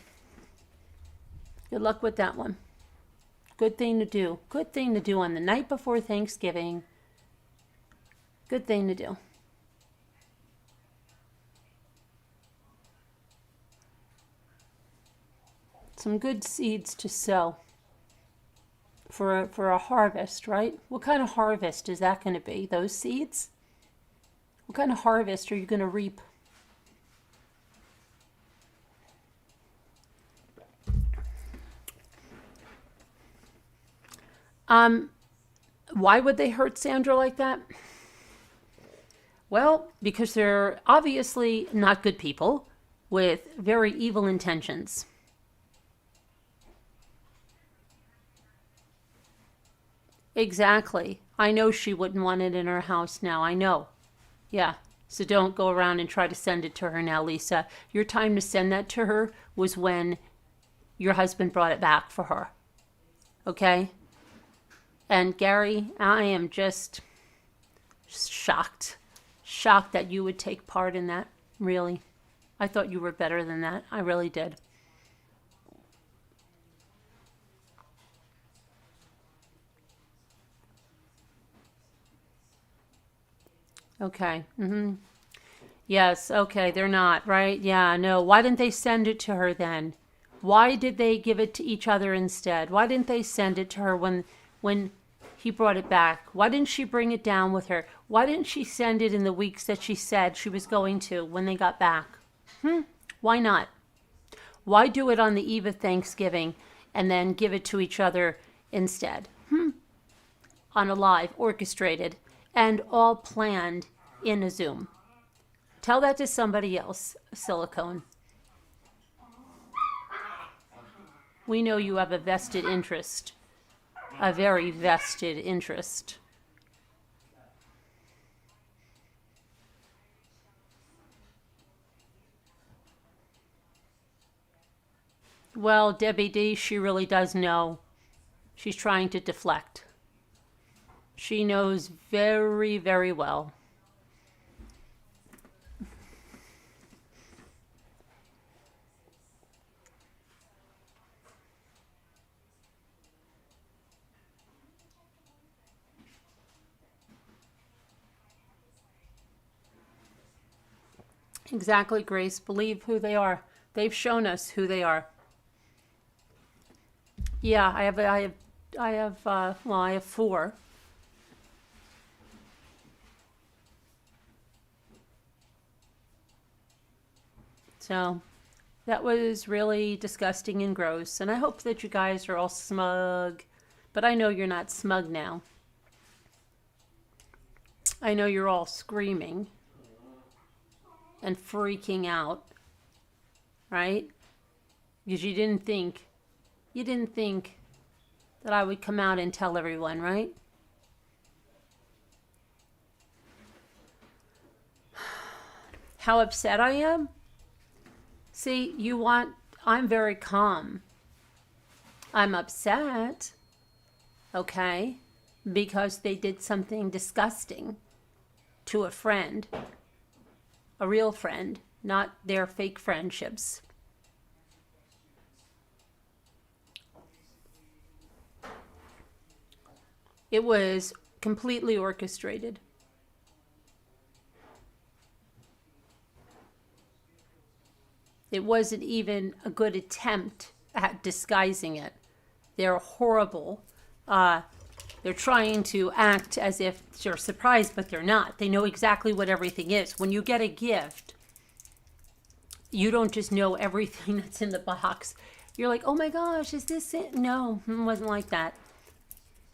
Good luck with that one. Good thing to do. Good thing to do on the night before Thanksgiving. Good thing to do. Some good seeds to sow for a harvest, right? What kind of harvest is that going to be? Those seeds? What kind of harvest are you going to reap? Why would they hurt Sandra like that? Well, because they're obviously not good people with very evil intentions. Exactly. I know she wouldn't want it in her house now. I know. Yeah. So don't go around and try to send it to her now, Lisa. Your time to send that to her was when your husband brought it back for her. Okay? And Gary, I am just shocked. Shocked that you would take part in that, really. I thought you were better than that. I really did. Okay. Yes, okay, they're not, right? Yeah, no. Why didn't they send it to her then? Why did they give it to each other instead? Why didn't they send it to her when he brought it back? Why didn't she bring it down with her? Why didn't she send it in the weeks that she said she was going to when they got back? Why not? Why do it on the eve of Thanksgiving and then give it to each other instead? On a live, orchestrated, and all planned in a Zoom. Tell that to somebody else, Silicone. We know you have a vested interest. A very vested interest. Well, Debbie D, she really does know. She's trying to deflect. She knows very, very well. Exactly, Grace. Believe who they are. They've shown us who they are. Yeah, I have four. So that was really disgusting and gross. And I hope that you guys are all smug. But I know you're not smug now. I know you're all screaming and freaking out, right? Because you didn't think that I would come out and tell everyone, right? How upset I am? See, I'm very calm. I'm upset, okay, because they did something disgusting to a friend, a real friend, not their fake friendships. It was completely orchestrated. It wasn't even a good attempt at disguising it. They're horrible. They're trying to act as if they're surprised, but they're not. They know exactly what everything is. When you get a gift, you don't just know everything that's in the box. You're like, oh my gosh, is this it? No, it wasn't like that.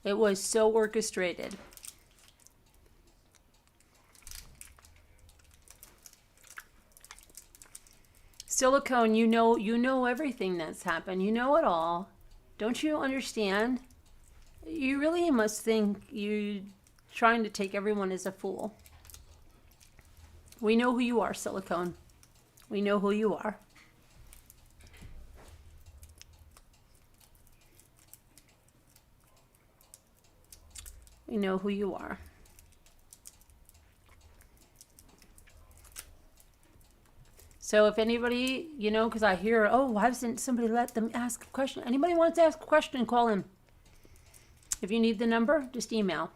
It was so orchestrated. Silicone, you know everything that's happened. You know it all. Don't you understand? You really must think you're trying to take everyone as a fool. We know who you are, Silicone. We know who you are. We know who you are. So if anybody, because I hear, oh, why doesn't somebody let them ask a question? Anybody wants to ask a question, call in. If you need the number, just email.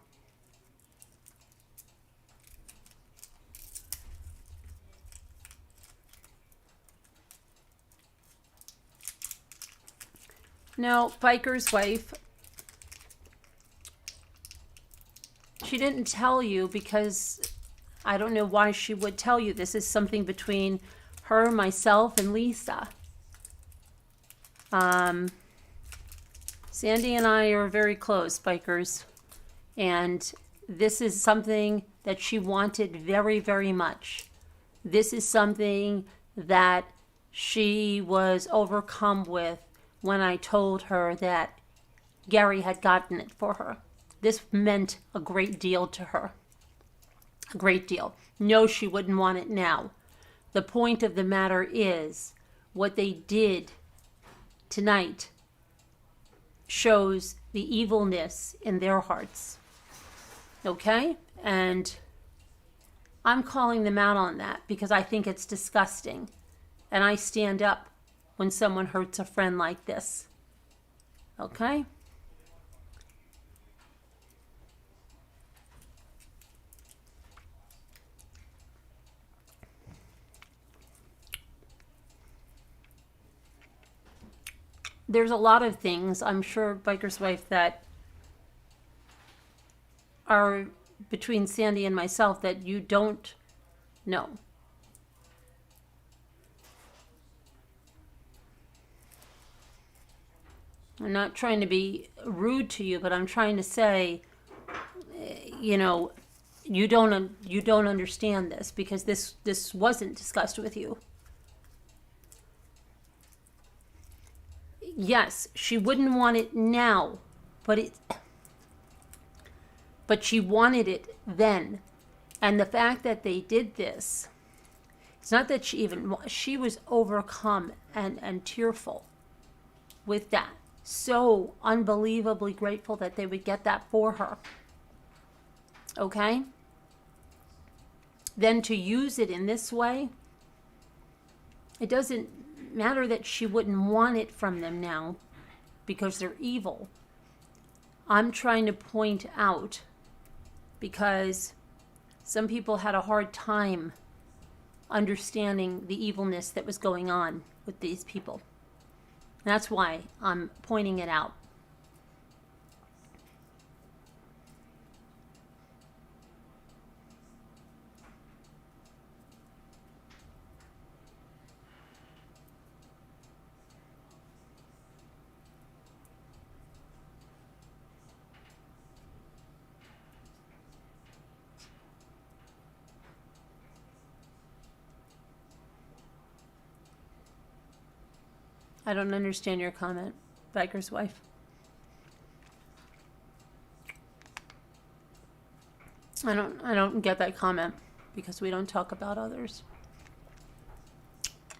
No, Biker's wife, she didn't tell you because I don't know why she would tell you. This is something between her, myself, and Lisa. Sandy and I are very close, Bikers. And this is something that she wanted very, very much. This is something that she was overcome with when I told her that Gary had gotten it for her. This meant a great deal to her. A great deal. No, she wouldn't want it now. The point of the matter is, what they did tonight shows the evilness in their hearts. Okay? And I'm calling them out on that because I think it's disgusting. And I stand up when someone hurts a friend like this. Okay? There's a lot of things, I'm sure, Biker's wife, that are between Sandy and myself that you don't know. I'm not trying to be rude to you, but I'm trying to say, you don't understand this because this wasn't discussed with you. Yes, she wouldn't want it now, but she wanted it then. And the fact that they did this, it's not that she was overcome and tearful with that. So unbelievably grateful that they would get that for her. Okay? Then to use it in this way, it doesn't matter that she wouldn't want it from them now because they're evil. I'm trying to point out because some people had a hard time understanding the evilness that was going on with these people. That's why I'm pointing it out. I don't understand your comment, Biker's wife. I don't get that comment because we don't talk about others.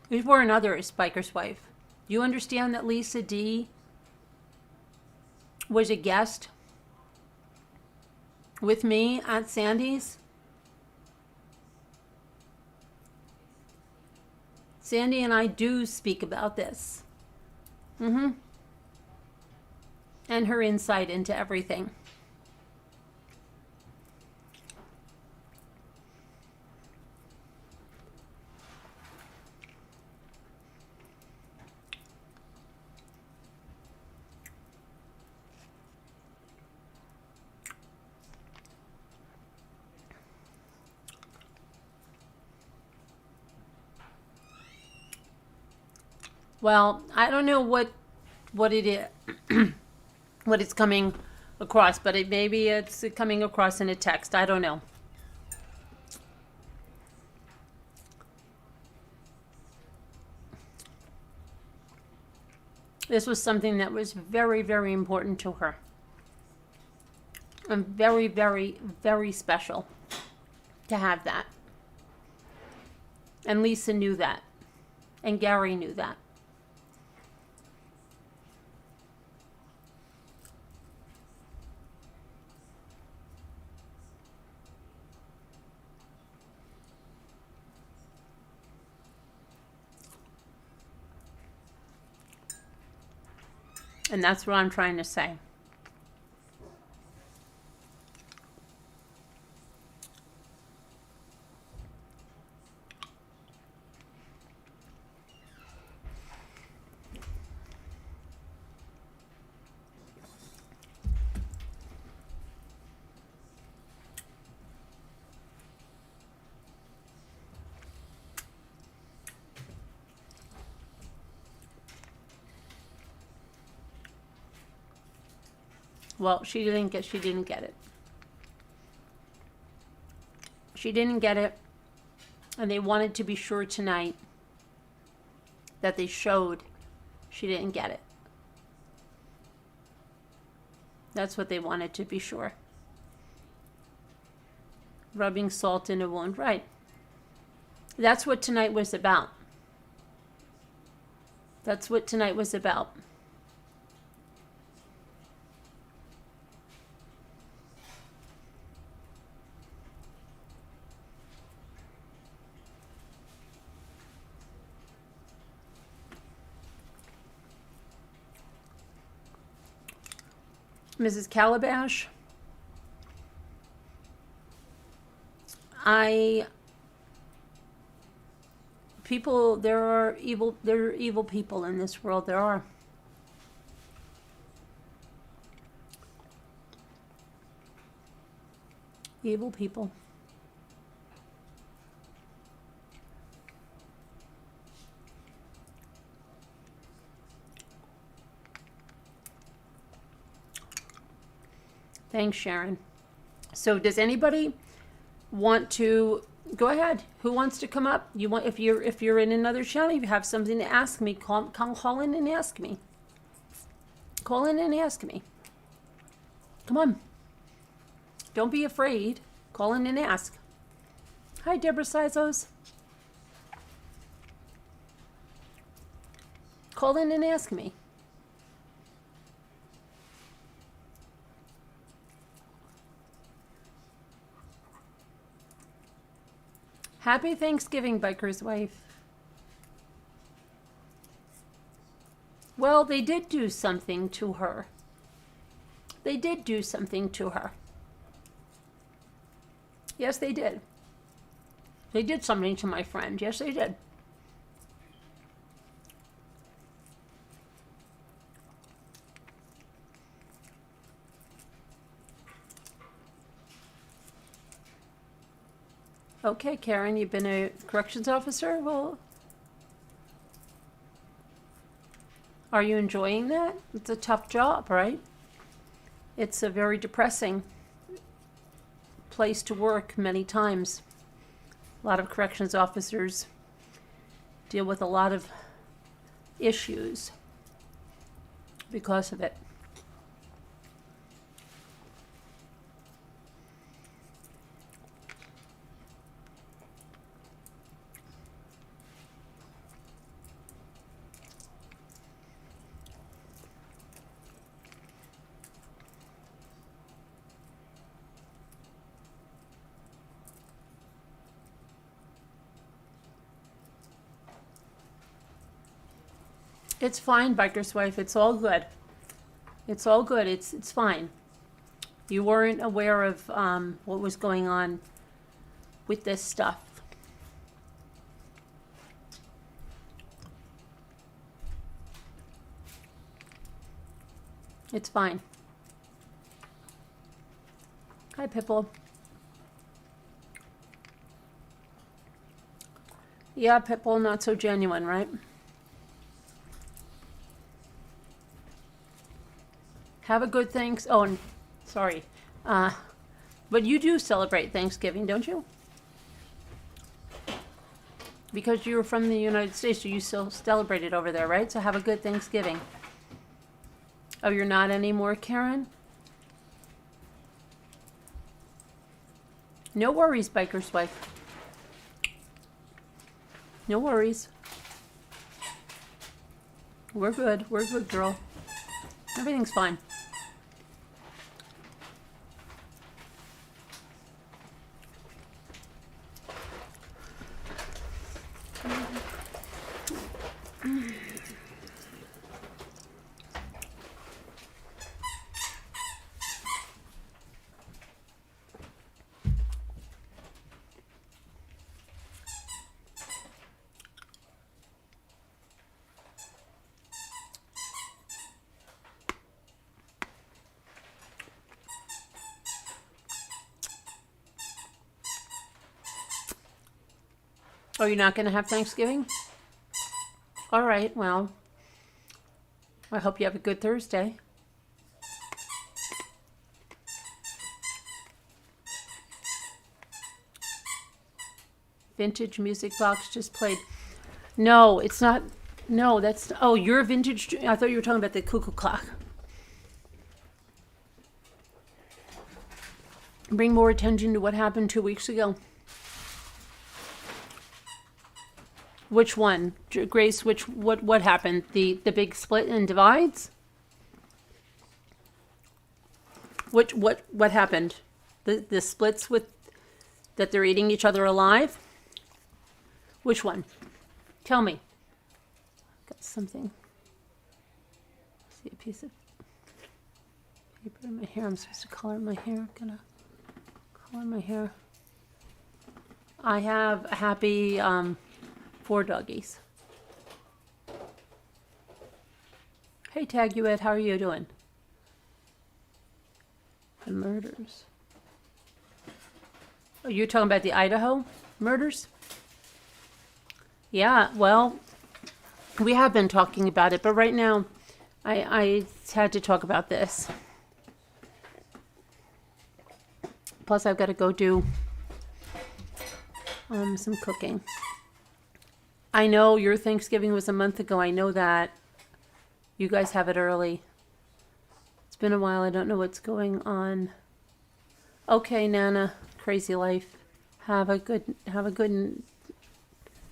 These weren't others, Biker's wife. You understand that Lisa D was a guest with me at Sandy's? Sandy and I do speak about this. And her insight into everything. Well, I don't know what it is, what it's coming across, but maybe it's coming across in a text. I don't know. This was something that was very, very important to her. And very, very, very special to have that. And Lisa knew that. And Gary knew that. And that's what I'm trying to say. Well, she didn't get it. She didn't get it. And they wanted to be sure tonight that they showed she didn't get it. That's what they wanted to be sure. Rubbing salt in a wound. Right. That's what tonight was about. That's what tonight was about. Mrs. Calabash, there are evil people in this world. There are. Evil people. Thanks, Sharon. So does anybody want to go ahead? Who wants to come up? You want if you're in another channel, if you have something to ask me, call in and ask me. Call in and ask me. Come on. Don't be afraid. Call in and ask. Hi, Deborah Sizos. Call in and ask me. Happy Thanksgiving, Biker's wife. Well, they did do something to her. They did do something to her. Yes, they did. They did something to my friend. Yes, they did. Okay, Karen, you've been a corrections officer? Well, are you enjoying that? It's a tough job, right? It's a very depressing place to work many times. A lot of corrections officers deal with a lot of issues because of it. It's fine, biker's wife. It's all good. It's all good. It's fine. You weren't aware of what was going on with this stuff. It's fine. Hi, Pipple. Yeah, Pipple, not so genuine, right? Have a good thanks. Oh, and sorry. But you do celebrate Thanksgiving, don't you? Because you're from the United States, so you still celebrate it over there, right? So have a good Thanksgiving. Oh, you're not anymore, Karen? No worries, biker's wife. No worries. We're good. We're good, girl. Everything's fine. Oh, you're not going to have Thanksgiving? All right, well, I hope you have a good Thursday. Vintage music box just played. No, it's not. No, that's. Oh, you're vintage. I thought you were talking about the cuckoo clock. Bring more attention to what happened 2 weeks ago. Which one, Grace? What happened? The big split and divides? What happened? The splits with that they're eating each other alive? Which one? Tell me. Got something. See a piece of paper in my hair. I'm supposed to color my hair. Gonna color my hair. I have a happy 4 doggies. Hey, Tag You Ed, how are you doing? The murders. Oh, you're talking about the Idaho murders? Yeah, well, we have been talking about it, but right now I had to talk about this. Plus, I've got to go do some cooking. I know your Thanksgiving was a month ago. I know that. You guys have it early. It's been a while. I don't know what's going on. Okay, Nana. Crazy life. Have a good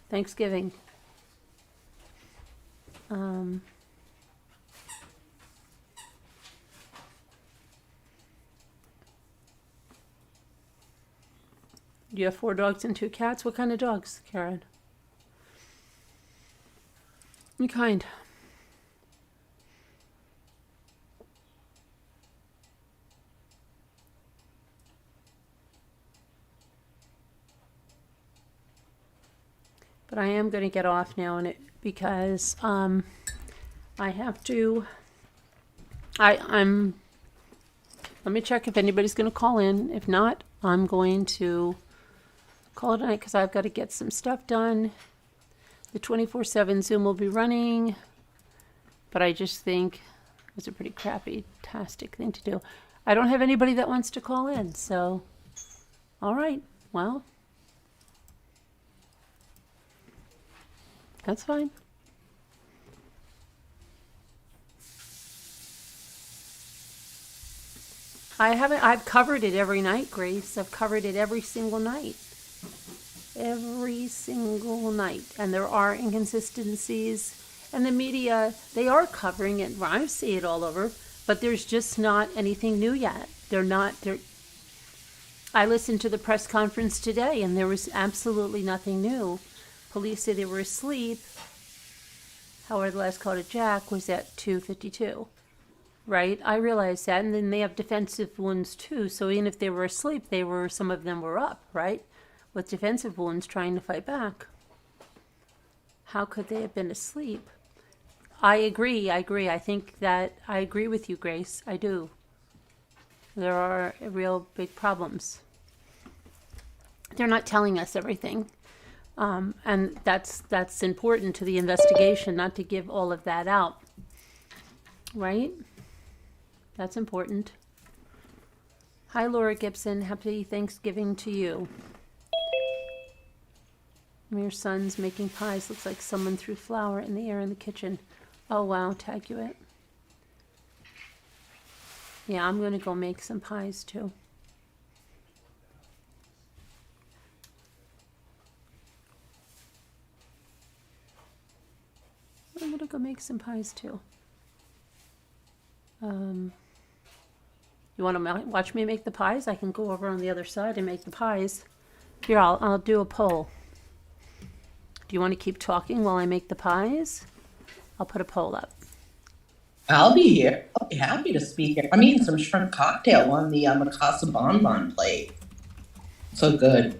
Thanksgiving. Do you have 4 dogs and 2 cats? What kind of dogs, Karen? What kind? But I am going to get off now because I have to. I'm. Let me check if anybody's going to call in. If not, I'm going to call it a night because I've got to get some stuff done. The 24/7 Zoom will be running, but I just think it's a pretty crappy-tastic thing to do. I don't have anybody that wants to call in, so all right, well, that's fine. I've covered it every night, Grace. I've covered it every single night. Every single night. And there are inconsistencies. And the media, they are covering it. I see it all over. But there's just not anything new yet. I listened to the press conference today, and there was absolutely nothing new. Police say they were asleep. However, the last call to Jack was at 2:52. Right? I realize that. And then they have defensive wounds too. So even if they were asleep, some of them were up, right? With defensive wounds trying to fight back. How could they have been asleep? I agree. I think that I agree with you, Grace. I do. There are real big problems. They're not telling us everything. And that's important to the investigation, not to give all of that out. Right? That's important. Hi, Laura Gibson. Happy Thanksgiving to you. Your son's making pies. Looks like someone threw flour in the air in the kitchen. Oh, wow. Tag you it. Yeah, I'm going to go make some pies, too. I'm going to go make some pies, too. You want to watch me make the pies? I can go over on the other side and make the pies. Here, I'll do a poll. Do you want to keep talking while I make the pies? I'll put a poll up. I'll be here. I'll be happy to speak. I'm eating some shrimp cocktail on the Mikasa bonbon plate. So good.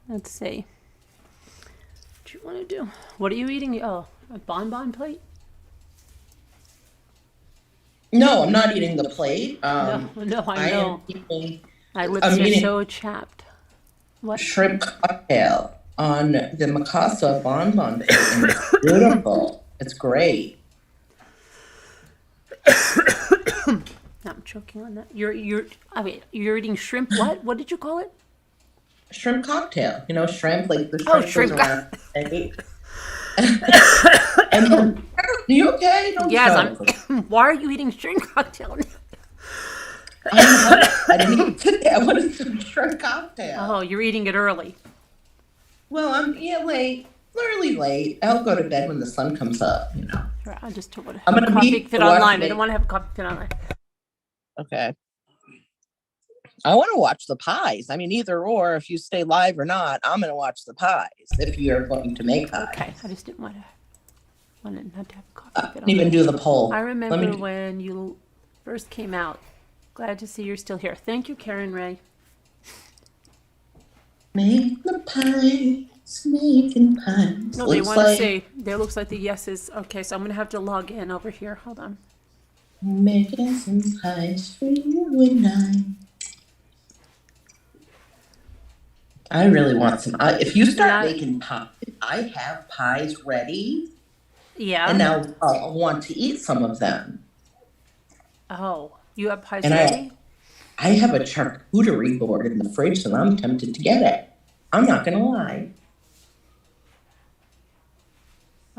Let's see. What do you want to do? What are you eating? Oh, a bonbon plate? No, I'm not eating the plate. No, I know. My lips I'm are eating so chapped. What? shrimp cocktail on the Mikasa bonbon plate. And it's beautiful. It's great. I'm choking on that. You're eating shrimp. What? What did you call it? Shrimp cocktail. You know, shrimp, like the shrimp shrimp goes around the plate. And then, are you okay? Don't Yes, choke. why are you eating shrimp cocktail? I didn't eat today. I wanted some shrimp cocktail. Oh, you're eating it early. Well, I'm late. Literally late. I'll go to bed when the sun comes up, you know. I just don't want to I'm have a gonna coffee meet fit the online. I watchmate. don't want to have a coffee fit online. Okay. I want to watch the pies. I mean, either or, if you stay live or not, I'm going to watch the pies if you're going to make pies. Okay, I just didn't want to not to have a coffee I fit didn't even online. do the poll. I remember when you first came out. Glad to see you're still here. Thank you, Karen Ray. Make the pies, making pies. No, they want to say, there looks like the yeses. Okay, so I'm going to have to log in over here. Hold on. Making some pies for you and I really want some. If you start making pies, I have pies ready. Yeah. And now I'll want to eat some of them. Oh, you have pies And ready? I have a charcuterie board in the fridge, and I'm tempted to get it. I'm not going to lie.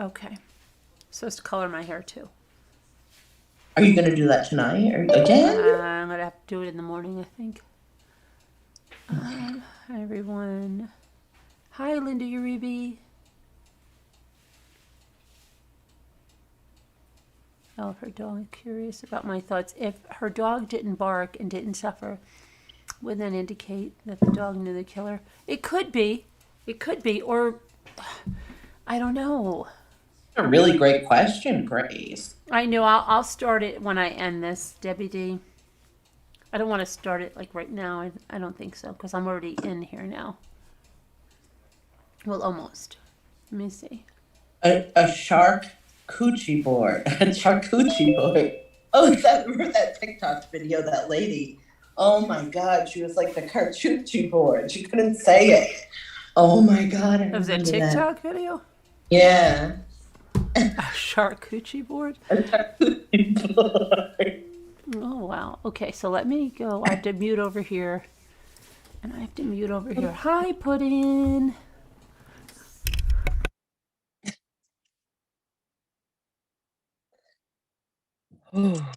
Okay. Supposed to color my hair too. Are you going to do that tonight or again? I'm going to have to do it in the morning, I think. Hi, everyone. Hi, Linda Uribe. Oh, her dog. Curious about my thoughts. If her dog didn't bark and didn't suffer, would that indicate that the dog knew the killer? It could be. It could be. Or, I don't know. A really great question, Grace. I know. I'll start it when I end this, Debbie D. I don't want to start it like right now. I don't think so because I'm already in here now. Well, almost. Let me see. A shark coochie board. A charcuterie board. Oh, remember that TikTok video, that lady? Oh my God, she was like the charcuterie board. She couldn't say it. Oh my God, I That was a remember that. TikTok video? Yeah. A charcuterie board? A charcuterie board. Oh, wow. Okay, so let me go. I have to mute over here. And I have to mute over here. Hi, Puddin'. Oh,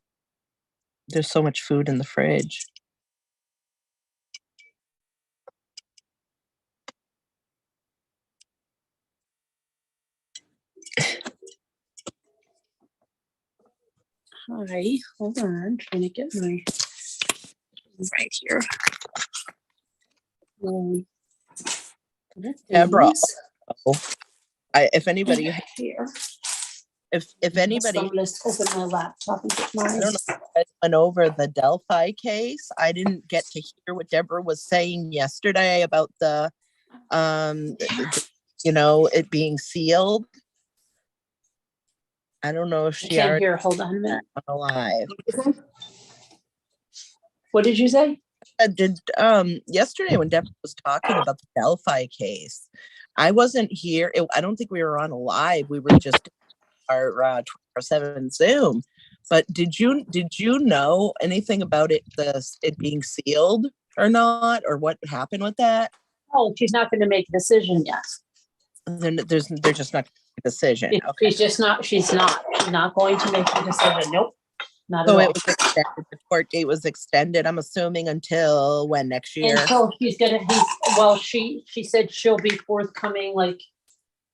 there's so much food in the fridge. Hi, hold on. Trying to get my right here. Deborah, if anybody, Here. if anybody, I'm going to open my laptop and get I mine. don't know if you guys went over the Delphi case. I didn't get to hear what Deborah was saying yesterday about the, it being sealed. I don't know if she Can't already hear. Hold on a minute. alive. What did you say? Yesterday when Deborah was talking about the Delphi case, I wasn't here. I don't think we were on live. We were just our 24/7 Zoom. But did you know anything about it being sealed or not, or what happened with that? Oh, she's not going to make a decision yet. Then they're just not a decision. Okay. She's not going to make a decision. Nope. Not So at all. it was extended. The court date was extended, I'm assuming, until when, next year? Until she's gonna she said she'll be forthcoming like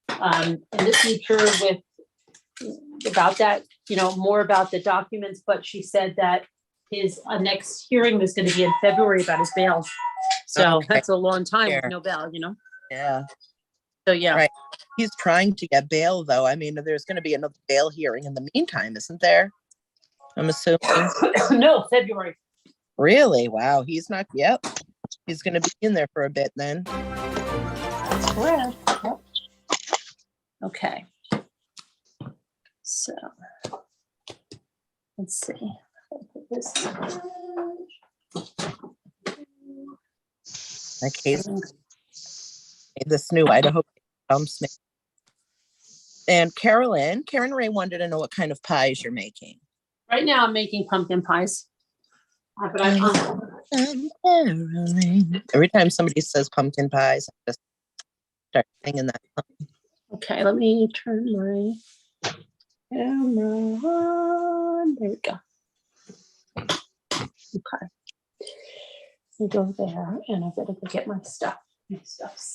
in the future with about that, more about the documents, but she said that his next hearing was going to be in February about his bail. So Okay. that's a long time with no bail, Yeah. So yeah. Right. He's trying to get bail, though. I mean, there's going to be another bail hearing in the meantime, isn't there? I'm assuming. No, February. Really? Wow. He's not. Yep. He's going to be in there for a bit then. That's correct. Yep. Okay. So let's see. I'll put this That case. This new Idaho snake. And Karen Ray wanted to know what kind of pies you're making. right now I'm making pumpkin pies. But Every time somebody says pumpkin pies, I just start singing that. okay, let me turn my camera on. There we go. Okay. We go there, and I better go get my stuff. My stuffs.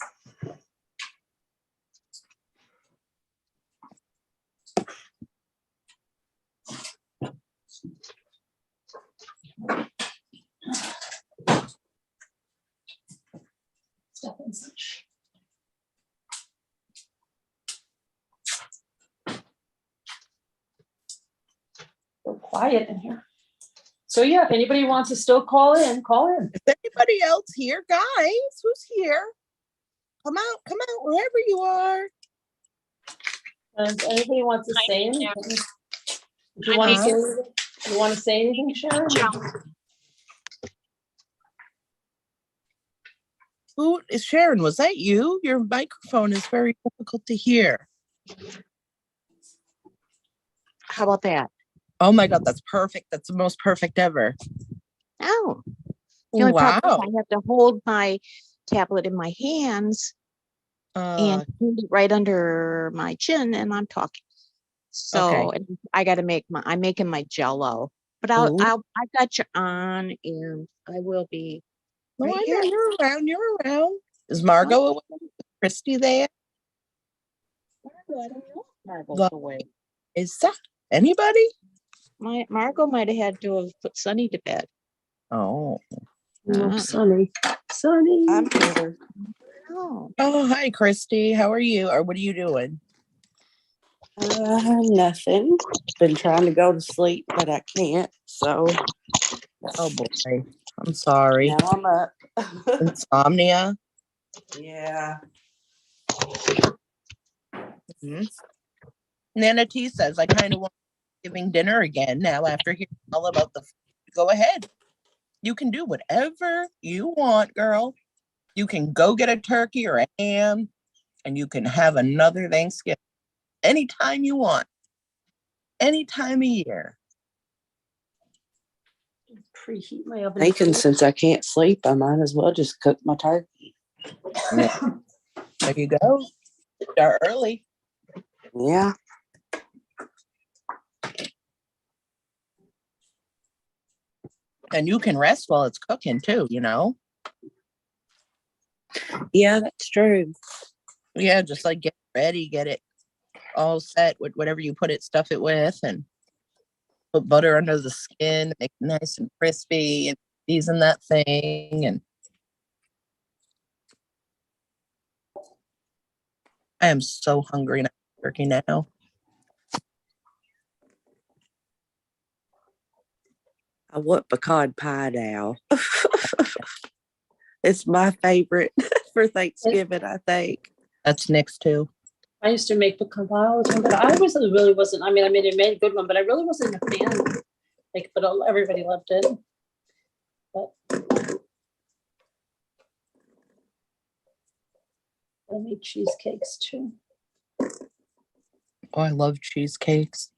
Stuff and such. So quiet in here. So yeah, if anybody wants to still call in, call in. Is anybody else here, guys? Who's here? Come out, wherever you are. And if anybody wants to say anything, if you want to say anything, Sharon? Who is Sharon? Was that you? Your microphone is very difficult to hear. How about that? Oh my God, that's perfect. That's the most perfect ever. Oh, the only Wow. problem is I have to hold my tablet in my hands and hold it right under my chin, and I'm talking. So and I got to I'm making my Jello, but I got you on, and I will be. No, Right I here. know you're around. Is Margot away? Christy there? I don't know. Margot's away. Is that anybody? Margot might have had to have put Sunny to bed. Oh. Sunny. I'm here. Oh. Oh, hi, Christy. How are you? Or what are you doing? Nothing. Been trying to go to sleep, but I can't. So Oh boy. I'm sorry. Now I'm up. Insomnia. Yeah. Mhm. Nana T says, I kind of want giving dinner again now after hearing all about the food. Go ahead. You can do whatever you want, girl. You can go get a turkey or a ham, and you can have another Thanksgiving anytime you want, any time of year. Preheat my oven. Thinking since I can't sleep, I might as well just cook my turkey. Yeah. There you go. Start early. Yeah. And you can rest while it's cooking too, you know? Yeah, that's true. Yeah, just like get ready, get it all set with whatever you put it, stuff it with, and put butter under the skin, make it nice and crispy, and season that thing. And I am so hungry now, turkey now. I want pecan pie now. It's my favorite for Thanksgiving, I think. That's Nick's too. I used to make pecan pie all the time, but I really wasn't. I mean, I made a good one, but I really wasn't a fan. Like, but everybody loved it. But I made cheesecakes too. Oh, I love cheesecakes.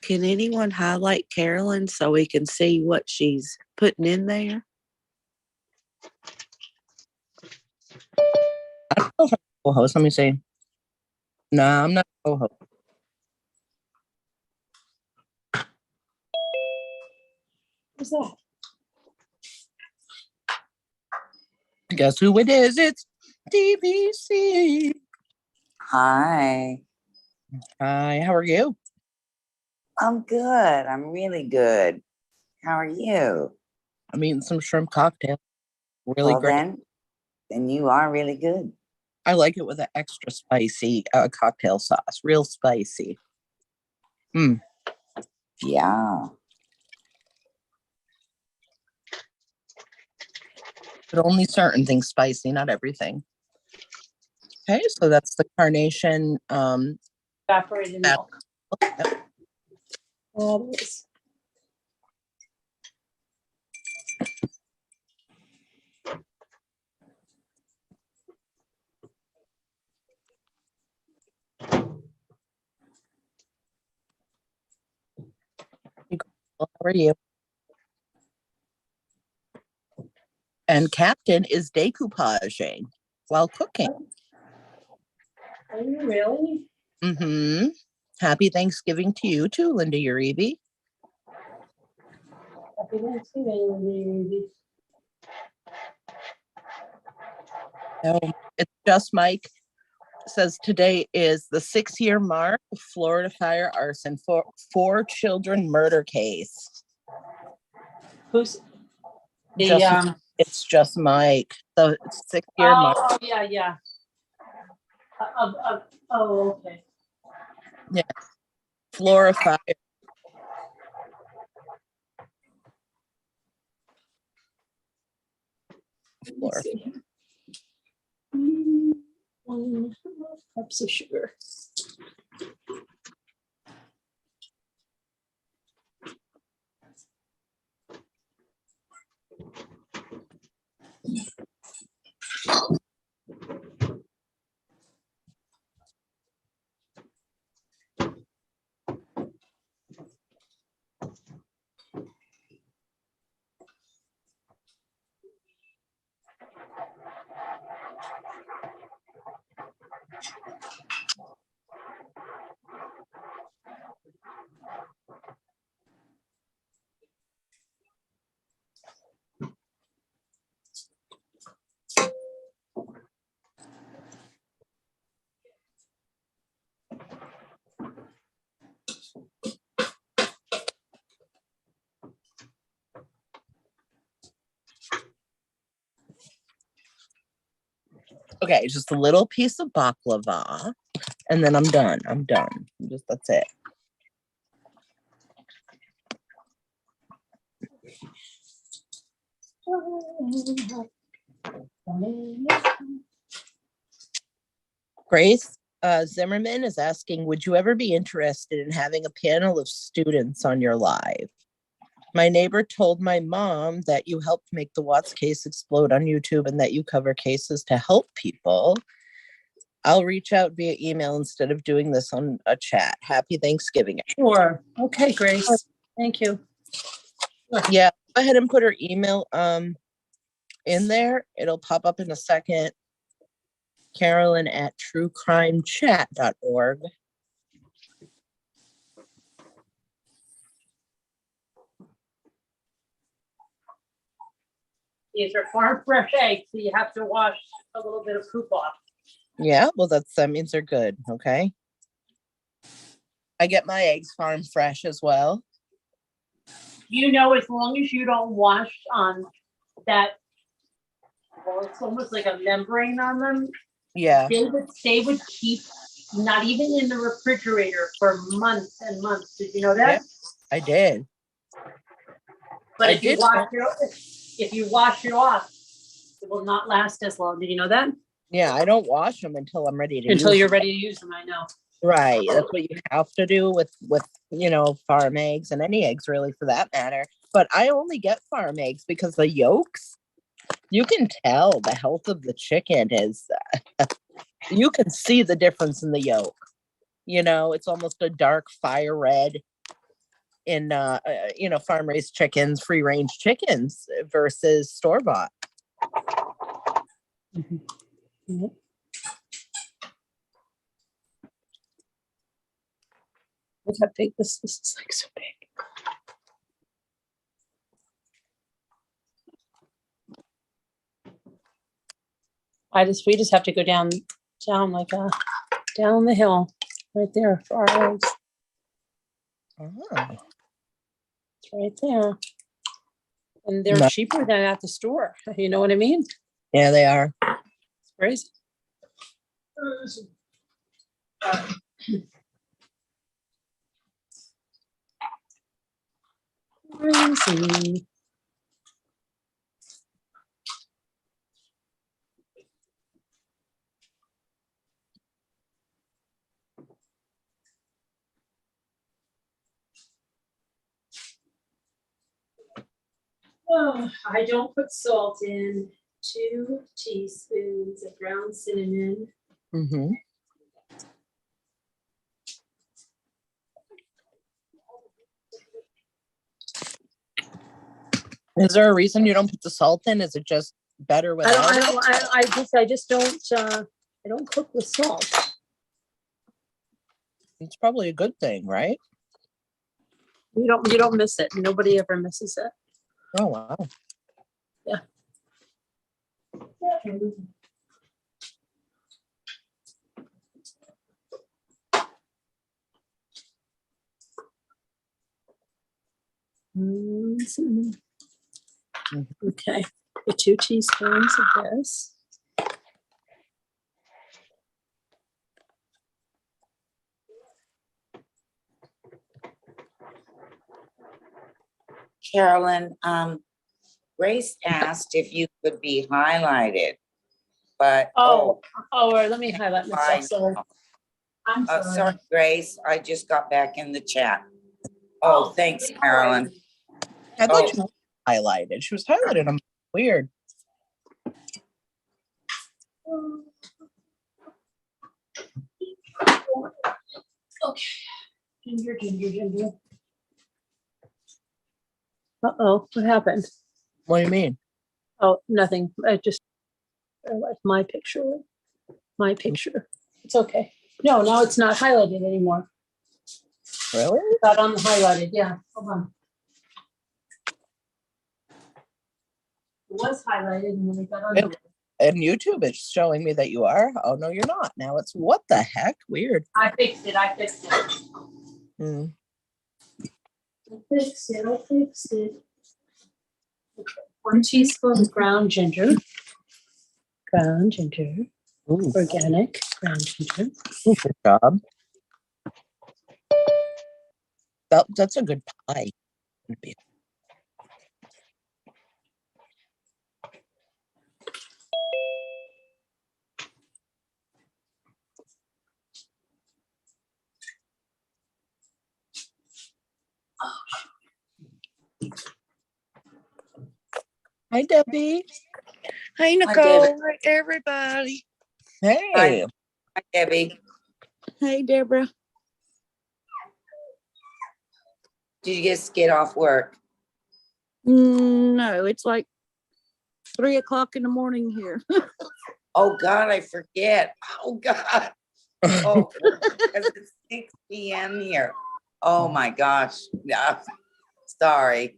Can anyone highlight Carolyn so we can see what she's putting in there? I don't know if I'm a co-host. Let me see. No, I'm not a co-host. What's that? Guess who it is? It's DVC. Hi, Hi, how are you? I'm good. I'm really good. How are you? I'm eating some shrimp cocktail. Really Well, great. then you are really good. I like it with an extra spicy cocktail sauce. Real spicy. Yeah. But only certain things spicy, not everything. Okay, so that's the carnation. Evaporated milk. Yep. That is. How are you? And Captain is decoupaging while cooking. Are you really? Mm-hmm. Happy Thanksgiving to you too, Linda Uribe. Happy Thanksgiving. No, it's just Mike. Says today is the 6-year mark of Florida fire arson for 4 children murder case. Who's the It's just Mike. So it's 6-year mark. Oh yeah. Oh okay. Yeah. Florida fire. Let's see. 1 cups of sugar. Okay, just a little piece of baklava, and then I'm done. That's it. Grace Zimmerman is asking, would you ever be interested in having a panel of students on your live? My neighbor told my mom that you helped make the Watts case explode on YouTube and that you cover cases to help people. I'll reach out via email instead of doing this on a chat. Happy Thanksgiving. Sure. Okay, Grace. Thank you. Yeah, go ahead and put her email in there. It'll pop up in a second. Carolyn at truecrimechat.org. These are farm fresh eggs, so you have to wash a little bit of poop off. Yeah, well, that means they're good. Okay. I get my eggs farm fresh as well. You know, as long as you don't wash that, well, it's almost like a membrane on them. Yeah. They would keep not even in the refrigerator for months and months. Did you know that? Yeah, I did. But if you wash it off, it will not last as long. Did you know that? Yeah, I don't wash them until I'm ready to Until use you're them. ready to use them, I know. Right. That's what you have to do with farm eggs and any eggs really for that matter. But I only get farm eggs because the yolks, you can tell the health of the chicken is, you can see the difference in the yolk. It's almost a dark fire red in, farm raised chickens, free range chickens versus store bought. Mm-hmm. Mm-hmm. Look how big this is, like so big. We just have to go down like down the hill right there for our eggs. Oh. It's right there. And they're cheaper than at the store. You know what I mean? Yeah, they are. It's crazy. Crazy. Oh, I don't put salt in. 2 teaspoons of ground cinnamon. Mm-hmm. Is there a reason you don't put the salt in? Is it just better without it? I just don't. I don't cook with salt. It's probably a good thing, right? You don't miss it. Nobody ever misses it. Oh wow. Yeah. Okay, the 2 teaspoons of this. Carolyn, Grace asked if you could be highlighted, but Let me highlight myself. Sorry. I'm sorry. sorry, Grace, I just got back in the chat. Oh, thanks, Carolyn. I thought you were highlighted. She was highlighted. I'm weird. Okay. Ginger. Uh-oh, what happened? What do you mean? Oh, nothing. I like my picture. It's okay. No, now it's not highlighted anymore. Really? It's not on the highlighted. Yeah, hold on. It was highlighted and then it got on. And YouTube, it's showing me that you are. Oh no, you're not. Now it's what the heck? Weird. I fixed it. Hmm. I fixed it. Okay. 1 teaspoon of ground ginger. Ooh, Organic ground chicken. good job. That's a good pie. Hi, Debbie. Hey, Hi, Nicole. David. Hey, everybody. Hey. Hi, Debbie. Hey, Deborah. Did you just get off work? No, it's like 3 o'clock in the morning here. Oh, God, I forget. Oh, God. Oh, because it's 6 p.m. here. Oh, my gosh. Yeah. Sorry.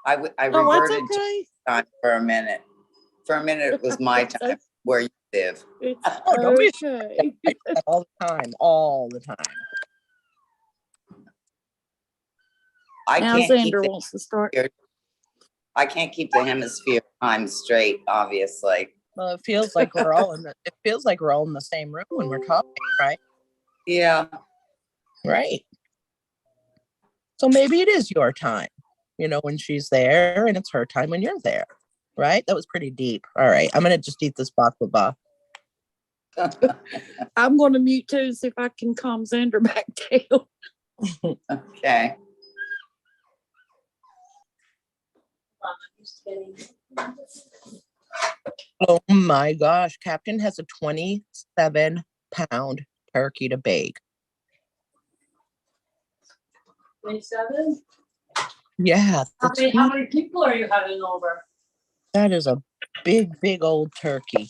I Oh, that's reverted to okay. time for a minute. For a minute, it was my time where you live. It's Oh, don't be okay. I do that all the time. All the time. I Now can't keep Xander the wants to start. I can't keep the hemisphere time straight, obviously. Well, it feels like we're all in the same room when we're talking, right? Yeah. Right. So maybe it is your time, when she's there, and it's her time when you're there. Right? That was pretty deep. All right. I'm gonna just eat this baklava. I'm going to mute too, see if I can calm Xander back down. Okay. Oh my gosh. Captain has a 27-pound turkey to bake. 27? Yeah. How many people are you having over? That is a big, big old turkey.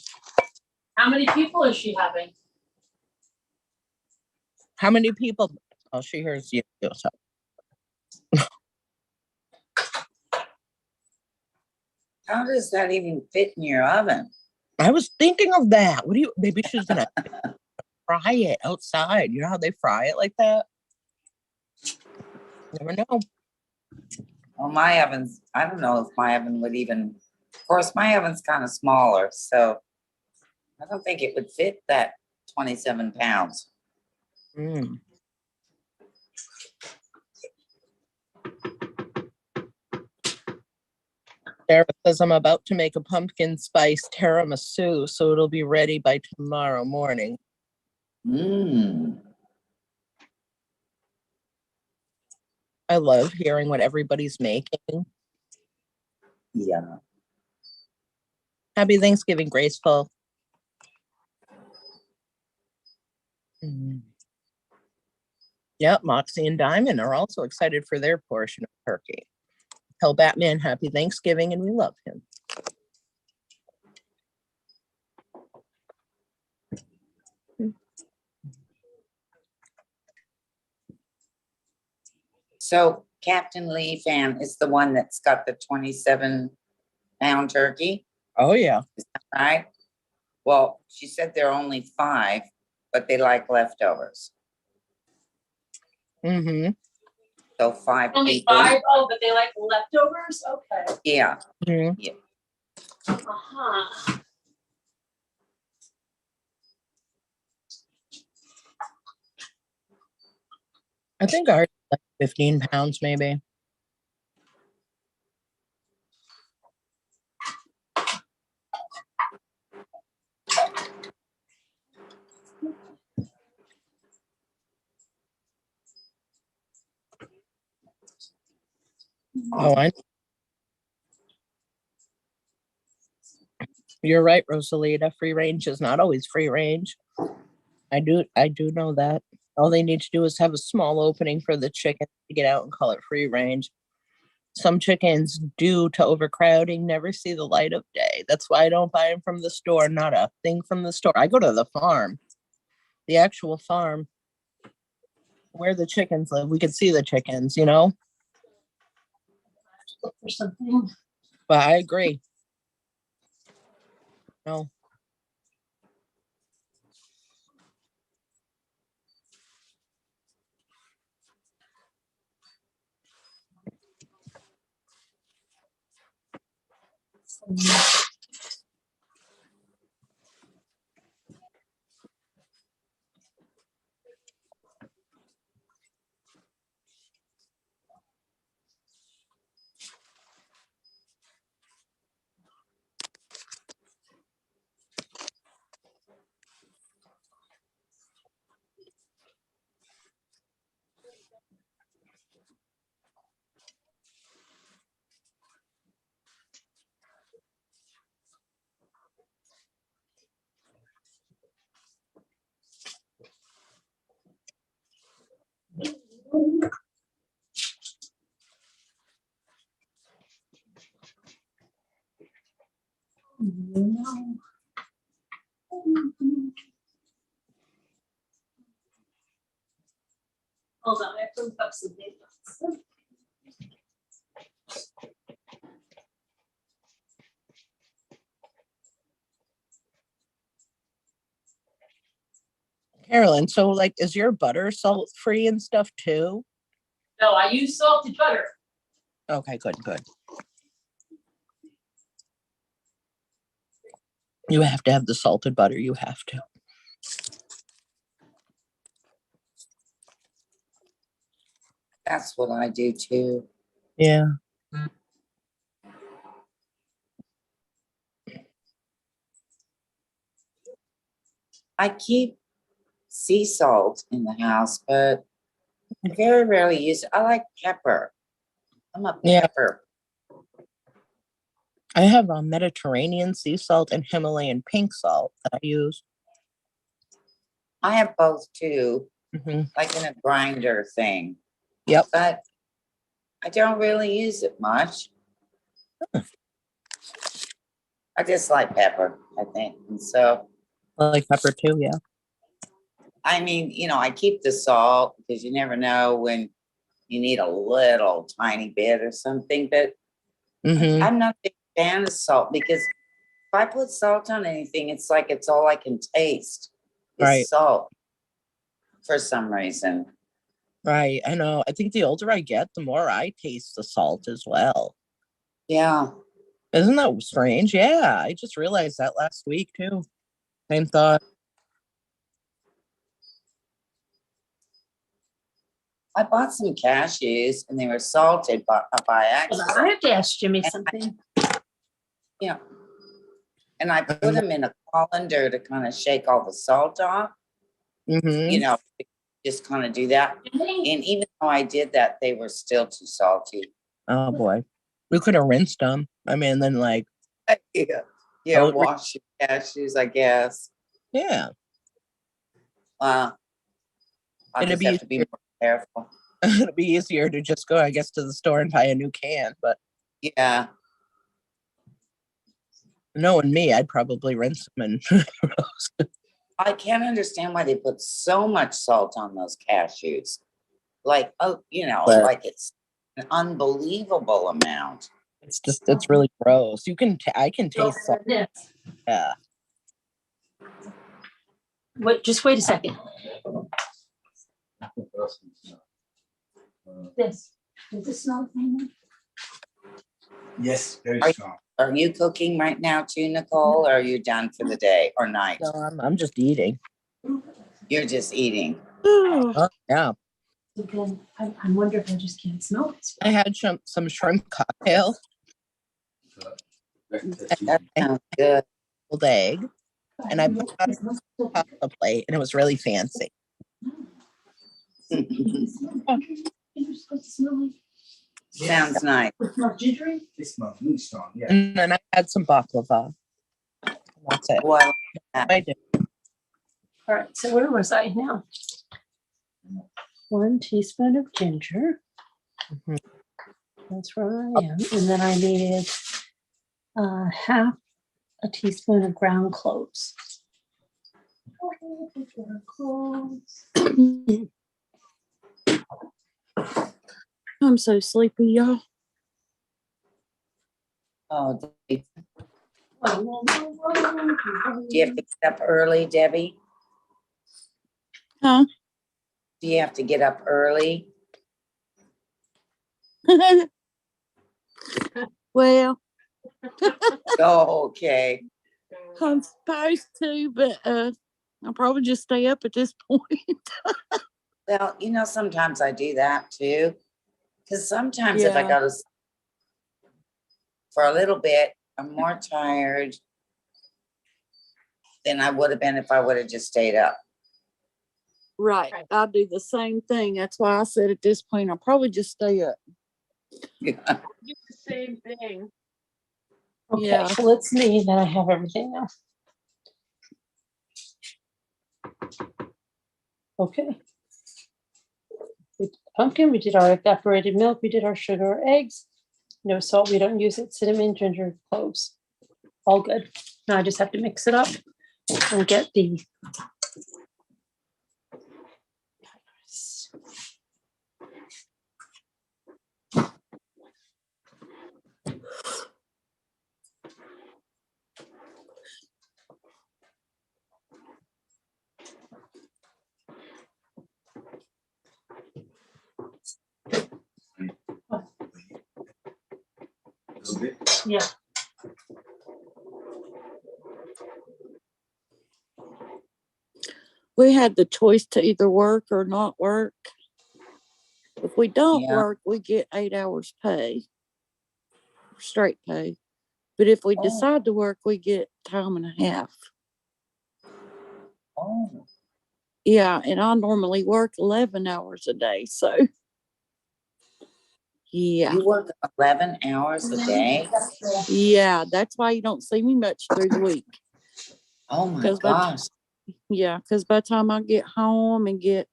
How many people is she having? How many people? Oh, she hears you. So. How does that even fit in your oven? I was thinking of that. Maybe she's gonna fry it outside. You know how they fry it like that? Never know. Well, my oven's, I don't know if my oven would even, of course, my oven's kind of smaller, so I don't think it would fit that 27 pounds. Mm. Sarah says I'm about to make a pumpkin spice tiramisu, so it'll be ready by tomorrow morning. Mmm. I love hearing what everybody's making. Yeah. Happy Thanksgiving, Graceful. Mm. Yep, Moxie and Diamond are also excited for their portion of turkey. Tell Batman happy Thanksgiving and we love him. So Captain Lee fan is the one that's got the 27-pound turkey, Oh, yeah. right? Well, she said there are only 5, but they like leftovers. Mm-hmm. So 5 Only people. 5? Oh, but they like leftovers? Okay. Yeah. Mm-hmm. Yeah. Uh-huh. I think ours is like 15 pounds, maybe. Oh, you're right, Rosalita. Free range is not always free range. I do know that. All they need to do is have a small opening for the chicken to get out and call it free range. Some chickens, due to overcrowding, never see the light of day. That's why I don't buy them from the store. Not a thing from the store. I go to the farm, the actual farm where the chickens live. We can see the chickens, Or something. But I agree. No. No. Hold on, I have to look up some things. Carolyn, so like, is your butter salt free and stuff too? No, I use salted butter. Okay, good, good. You have to have the salted butter. You have to. That's what I do too. Yeah. I keep sea salt in the house, but I very rarely use it. I like pepper. I'm a Yeah. pepper. I have Mediterranean sea salt and Himalayan pink salt that I use. I have both too, Hmm. like in a grinder thing. Yep. But I don't really use it much. I just like pepper, I think. And so, I like pepper too. Yeah. I mean, I keep the salt because you never know when you need a little tiny bit or something. But Hmm. I'm not a big fan of salt because if I put salt on anything, it's like it's all I can taste is Right. salt for some reason. Right. I know. I think the older I get, the more I taste the salt as well. Yeah. Isn't that strange? Yeah. I just realized that last week too. Same thought. I bought some cashews and they were salted by Hold on, accident. I have to ask Jimmy something. Yeah. And I put them in a colander to kind of shake all the salt off, Hmm. just kind of do that. And even though I did that, they were still too salty. Oh boy. We could have rinsed them. I mean, then like, Yeah. Oh, Wash your cashews, I guess. yeah. I It'd just be have to be easier. more careful. It'd be easier to just go, I guess, to the store and buy a new can. But Yeah. knowing me, I'd probably rinse them and I can't understand why they put so much salt on those cashews. Like, But- like it's an unbelievable amount. it's really gross. I can taste salt. This. Yeah. Wait, just wait a second. This. Does this smell familiar? Yes, very Are you- strong. Are you cooking right now too, Nicole? Or are you done for the day or night? No, I'm just eating. You're just eating. Oh, yeah. Again, I wonder if I just can't smell this. I had some shrimp cocktail, That sounds good. old egg, and I put it on a pasta plate, and it was really fancy. Sounds nice. It smells gingery. It smells really strong. Yeah. And then I had some baklava. That's it. Well, I did. All right, so where was I now? 1 teaspoon of ginger. Mhm. That's where I am. And then I needed half a teaspoon of ground cloves. I'm so sleepy, y'all. oh, do you have to get up early, Debbie? Huh? Do you have to get up early? Well, Oh, okay. I'm supposed to, but I'll probably just stay up at this point. Well, sometimes I do that too. Because sometimes if I Yeah. go to for a little bit, I'm more tired than I would have been if I would have just stayed up. Right. I'll do the same thing. That's why I said at this point, I'll probably just stay up. Yeah. Do the same thing. Okay, Yeah. so let's see that I have everything now. Okay. We did pumpkin, we did our evaporated milk, we did our sugar, eggs. No salt, we don't use it. Cinnamon, ginger, cloves. all good. Now I just have to mix it up and get the. Yeah. We had the choice to either work or not work. If we don't Yeah. work, we get 8 hours pay, straight pay. But if we Oh. decide to work, we get time and a half. Oh. Yeah, and I normally work 11 hours a day, so yeah. You work 11 hours a day? Yeah, that's why you don't see me much through the week. Oh my 'Cause gosh. because by the time I get home and get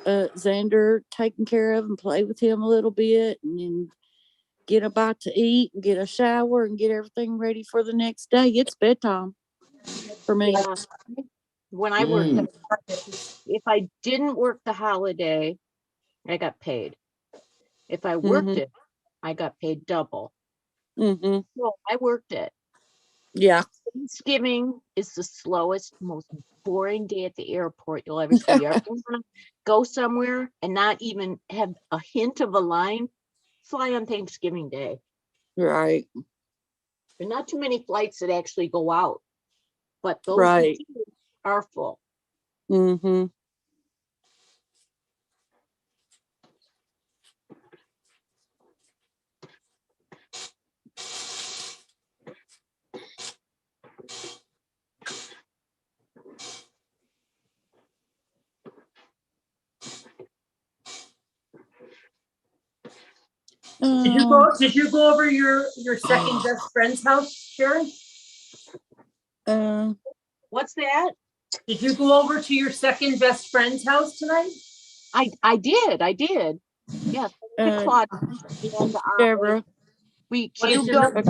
Xander taken care of and play with him a little bit and then get a bite to eat and get a shower and get everything ready for the next day, it's bedtime for me. When I worked, Mm. if I didn't work the holiday, I got paid. If I worked it, I got paid double. Mm-hmm. So I worked it. Yeah. Thanksgiving is the slowest, most boring day at the airport you'll ever see. You ever want to go somewhere and not even have a hint of a line? Fly on Thanksgiving Day. Right. There are not too many flights that actually go out, but those Right. are full. Mm-hmm. Did you go over your second best friend's house, Sharon? What's that? Did you go over to your second best friend's house tonight? I did. Yes. Claude. And Deborah. we What did cubed you up. make?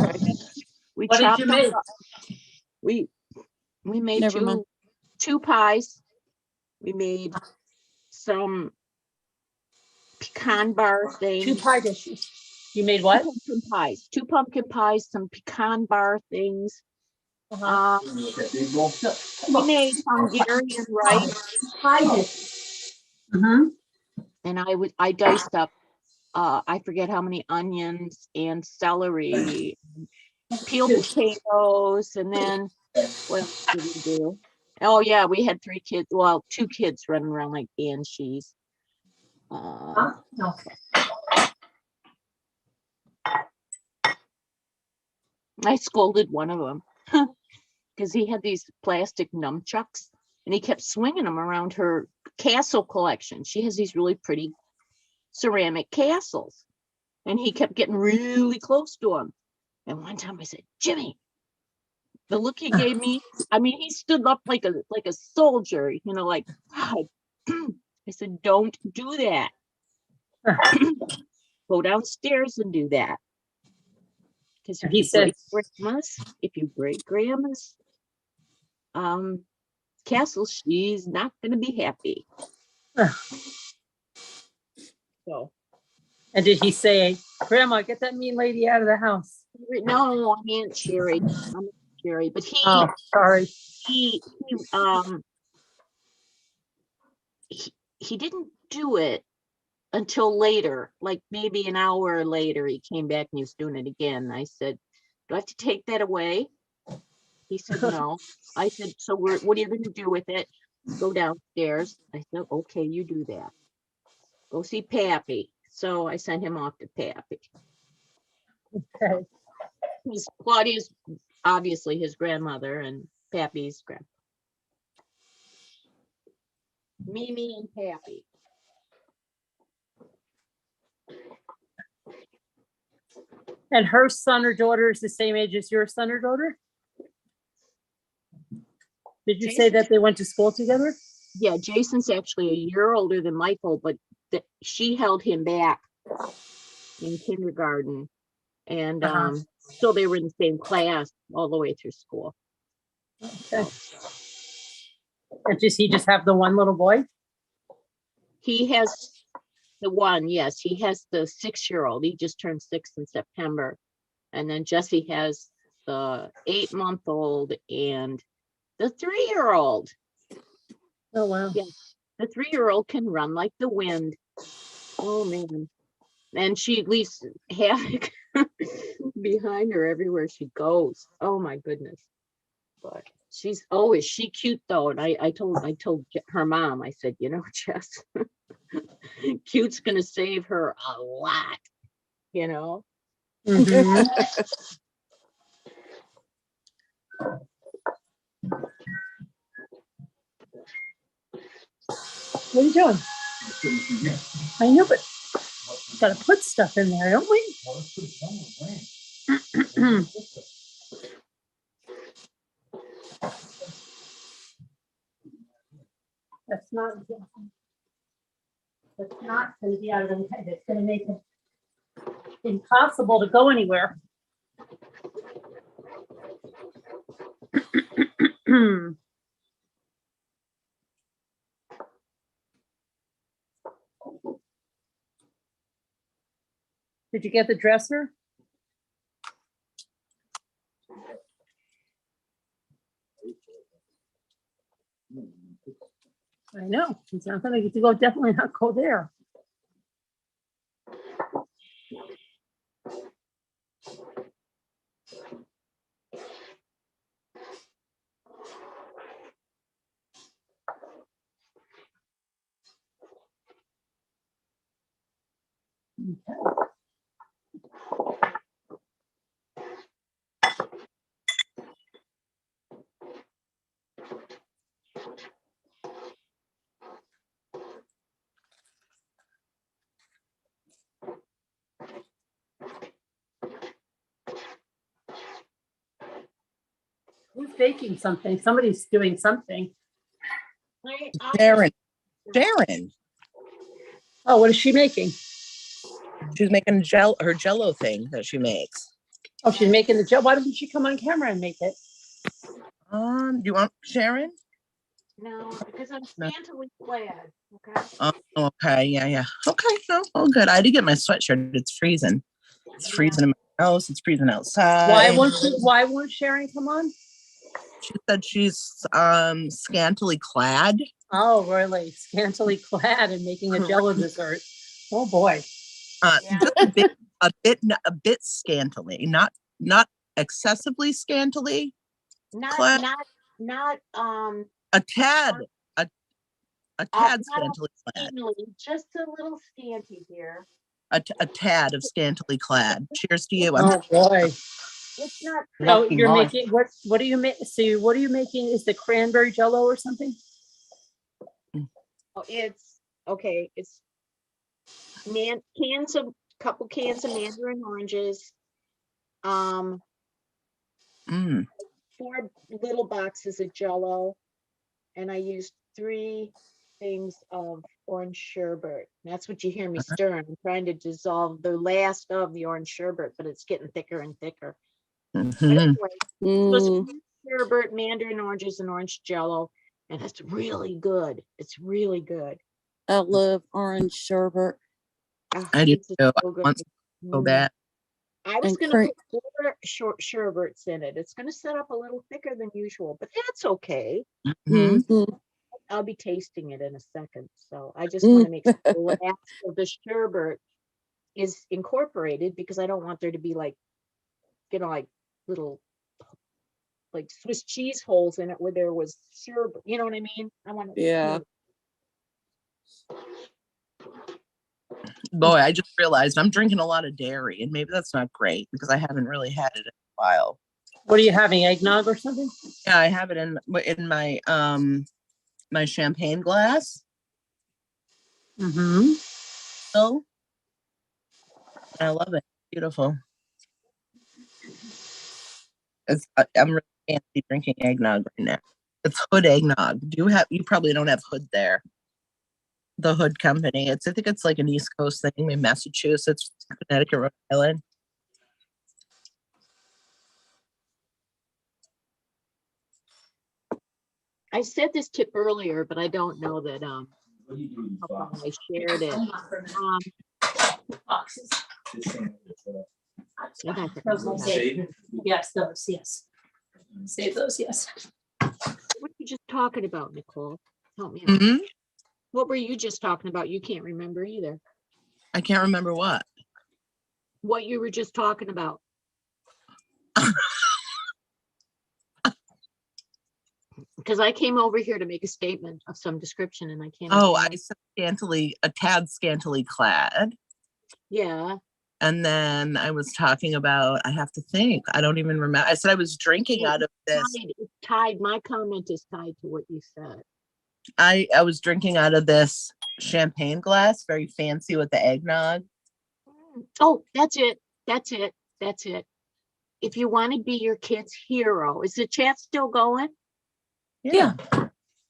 We What did chopped you make? up. We made Never mind. two pies. We made some pecan bar things. 2 pie dishes. You made what? Two pumpkin pies, some pecan bar things. Uh-huh. We made Hungarian rice. Pie dishes. Mm-hmm. And I diced up I forget how many onions and celery, peeled potatoes, and then what else did we do? Oh yeah, we had 3 kids. Well, 2 kids running around like banshees. No. I scolded one of them because he had these plastic nunchucks and he kept swinging them around her castle collection. She has these really pretty ceramic castles, and he kept getting really close to him. And one time I said, Jimmy, the look he gave me, I mean, he stood up like a soldier, you know, like, God. I said, don't do that. Go downstairs and do that. Because if you break grandma's castle, she's not going to be happy. So. And did he say, Grandma, get that mean lady out of the house? No, I'm Aunt Sherry. But sorry. He didn't do it until later, like maybe an hour later. He came back and he was doing it again. I said, do I have to take that away? He said, no. I said, so what are you going to do with it? Go downstairs. I said, okay, you do that. Go see Pappy. So I sent him off to Pappy. Okay. Because Claudia's obviously his grandmother and Pappy's grandpa. Mimi and Pappy. And her son or daughter is the same age as your son or daughter? Did you say that they went to school together? Yeah, Jason's actually a year older than Michael, but she held him back in kindergarten. And So they were in the same class all the way through school. Okay. And does he just have the one little boy? He has the one, yes. He has the 6-year-old. He just turned 6 in September. And then Jesse has the 8-month-old and the 3-year-old. Oh, wow. Yeah. The 3-year-old can run like the wind. Oh, man. And she leaves havoc behind her everywhere she goes. Oh, my goodness. But she cute though. And I told her mom, I said, you know, Jess, cute's gonna save her a lot, you know. Mhm. What are you doing? I know, but gotta put stuff in there, don't we? That's not going to be out of the head. It's going to make it impossible to go anywhere. Did you get the dresser? I know. It's not going to get to go. Definitely not go there. Who's baking something? Somebody's doing something. Sharon. Sharon. Oh, what is she making? She's making her jello thing that she makes. Oh, she's making the gel. Why doesn't she come on camera and make it? Do you want Sharon? No, because I'm scantily clad. Okay. Okay. Yeah. Okay. No, all good. I had to get my sweatshirt. It's freezing. It's freezing in my house. It's freezing outside. Why won't Sharon come on? She said she's scantily clad. Oh, really? Scantily clad and making a jello dessert. Oh boy. Just a bit scantily, not excessively scantily. Not a tad scantily clad. Just a little scanty here. A tad of scantily clad. Cheers to you. Oh boy. It's not. Oh, you're making what do you make? So what are you making? Is the cranberry jello or something? Oh, it's okay. It's couple cans of mandarin oranges. 4 little boxes of jello, and I used 3 things of orange sherbet. That's what you hear me stirring. I'm trying to dissolve the last of the orange sherbet, but it's getting thicker and thicker. But anyway, sherbet, mandarin oranges, and orange jello, and it's really good. It's really good. I love orange sherbet. I do too. So bad. I was going to put 4 short sherbets in it. It's going to set up a little thicker than usual, but that's okay. I'll be tasting it in a second. So I just want to make sure the last of the sherbet is incorporated, because I don't want there to be like, like little like Swiss cheese holes in it where there was sherbet. You know what I mean? I want to. Yeah. Boy, I just realized I'm drinking a lot of dairy, and maybe that's not great because I haven't really had it in a while. What are you having? Eggnog or something? Yeah, I have it in my my champagne glass. So I love it. Beautiful. I'm really fancy drinking eggnog right now. It's Hood eggnog. You probably don't have Hood there. The Hood Company. I think it's like an East Coast thing, maybe Massachusetts, Connecticut, Rhode Island. I said this tip earlier, but I don't know that how come I shared it. Boxes. And I forgot Those will about it. save. Yes, those, yes. Save those, yes. What were you just talking about, Nicole? Help me out. Mhm. What were you just talking about? You can't remember either. I can't remember what. What you were just talking about. Because I came over here to make a statement of some description and I can't. Oh, even I said a tad scantily clad. Yeah. And then I was talking about, I have to think, I don't even remember. I said I was drinking out of this. It's tied. My comment is tied to what you said. I was drinking out of this champagne glass, very fancy with the eggnog. Oh, that's it. That's it. That's it. If you want to be your kid's hero, is the chat still going? Yeah.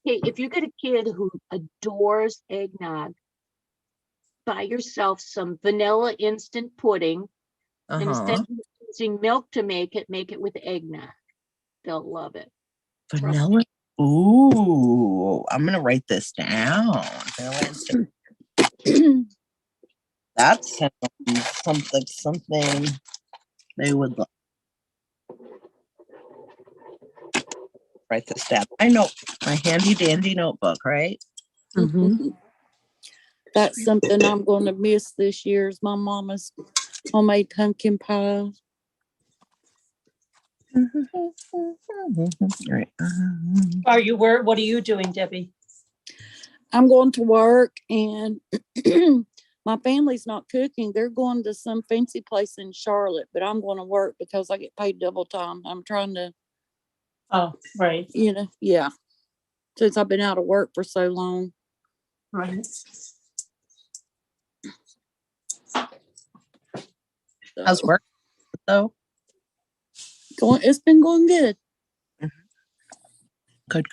Hey, if you get a kid who adores eggnog, buy yourself some vanilla instant pudding. And instead of using milk to make it with eggnog. They'll love it. Vanilla. Ooh, I'm gonna write this down. That's something they would love. Write this down. I know my handy dandy notebook, right? Mm-hmm. That's something I'm going to miss this year is my mama's homemade pumpkin pie. Right. What are you doing, Debbie? I'm going to work and my family's not cooking. They're going to some fancy place in Charlotte, but I'm going to work because I get paid double time. I'm trying to, Oh, right. Yeah. Since I've been out of work for so long. Right. How's work though? It's been going good. Good.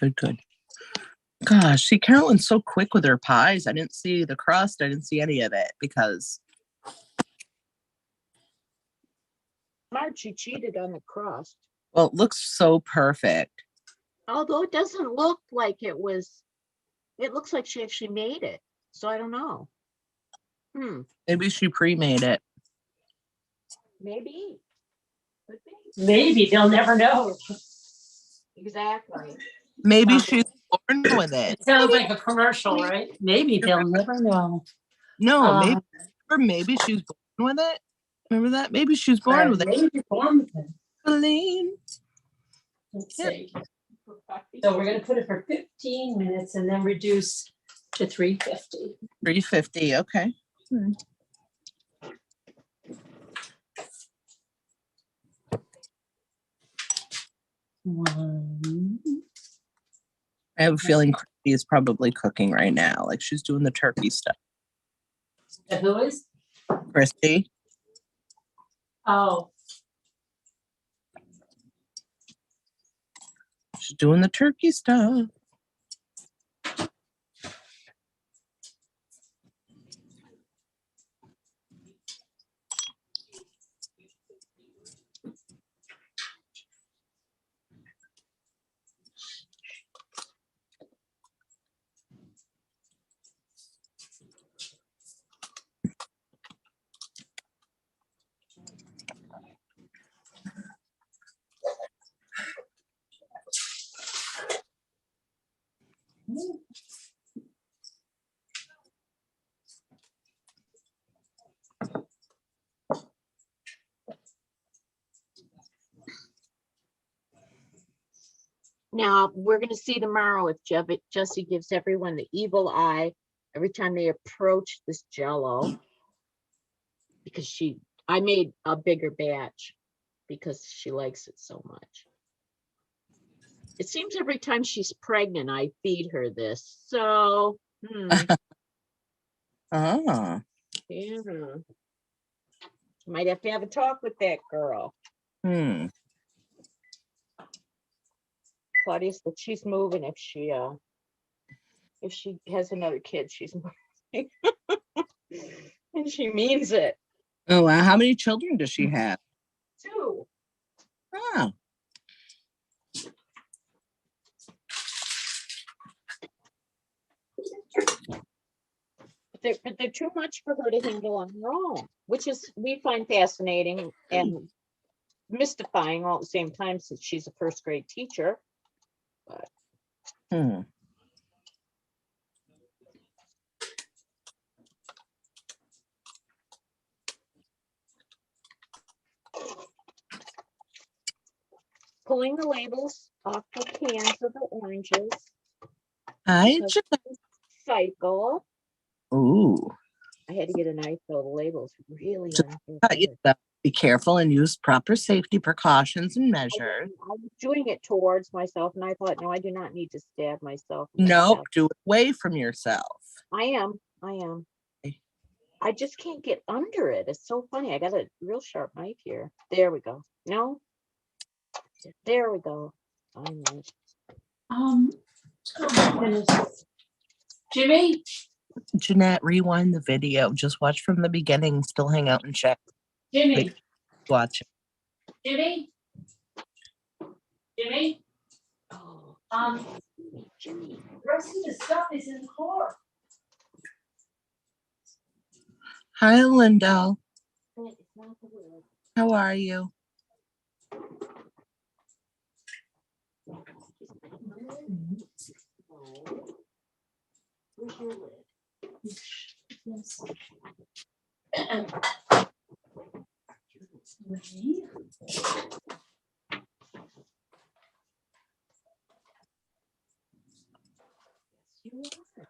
Gosh, see, Carolyn's so quick with her pies. I didn't see the crust. I didn't see any of it because. Margie cheated on the crust. Well, it looks so perfect. Although it doesn't look like it was, it looks like she actually made it. So I don't know. Maybe she pre-made it. Maybe. Could be. Maybe they'll never know. Exactly. Maybe she's born with it. It sounds like a commercial, right? Maybe they'll never know. No, maybe she's born with it. Remember that? Maybe she's born with it. Maybe she's born with it. Colleen. Let's see. So we're going to put it for 15 minutes and then reduce to 350. 350. Okay. I have a feeling Christy is probably cooking right now. Like she's doing the turkey stuff. Who is? Christy. Oh. She's doing the turkey stuff. Now we're going to see tomorrow if Jesse gives everyone the evil eye every time they approach this Jell-O, because I made a bigger batch because she likes it so much. It seems every time she's pregnant, I feed her this. So, Oh. Yeah. Might have to have a talk with that girl. Claudia said she's moving if she has another kid, she's moving. And she means it. Oh, wow. How many children does she have? 2. Oh. But they're too much for her to handle on her own, which is we find fascinating and mystifying all at the same time since she's a first grade teacher. But pulling the labels off the cans of the oranges. Hi, because Jeanette. this cycle. Ooh. I had to get a knife though. The labels really Just unfair. cut yourself. Be careful and use proper safety precautions and measures. I was doing it towards myself, and I thought, no, I do not need to stab myself. in the No, back. do it away from yourself. I am. Okay. I just can't get under it. It's so funny. I got a real sharp knife here. There we go. No. There we go. Finally. Oh my goodness. Jimmy? Jeanette, rewind the video. Just watch from the beginning. Still hang out and check. Jimmy? Watch it. Jimmy? Jimmy? Oh, Jimmy. The rest of the stuff is in the car. Hi, Linda. it's not the word. How are you? Where's your lid? Yes. You are.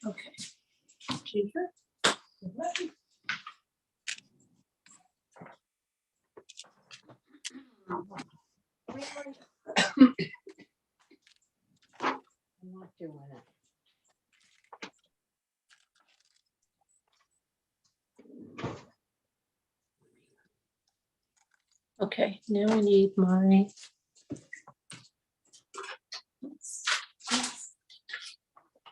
Okay. Jennifer? I'm not doing it. Okay, now I need my.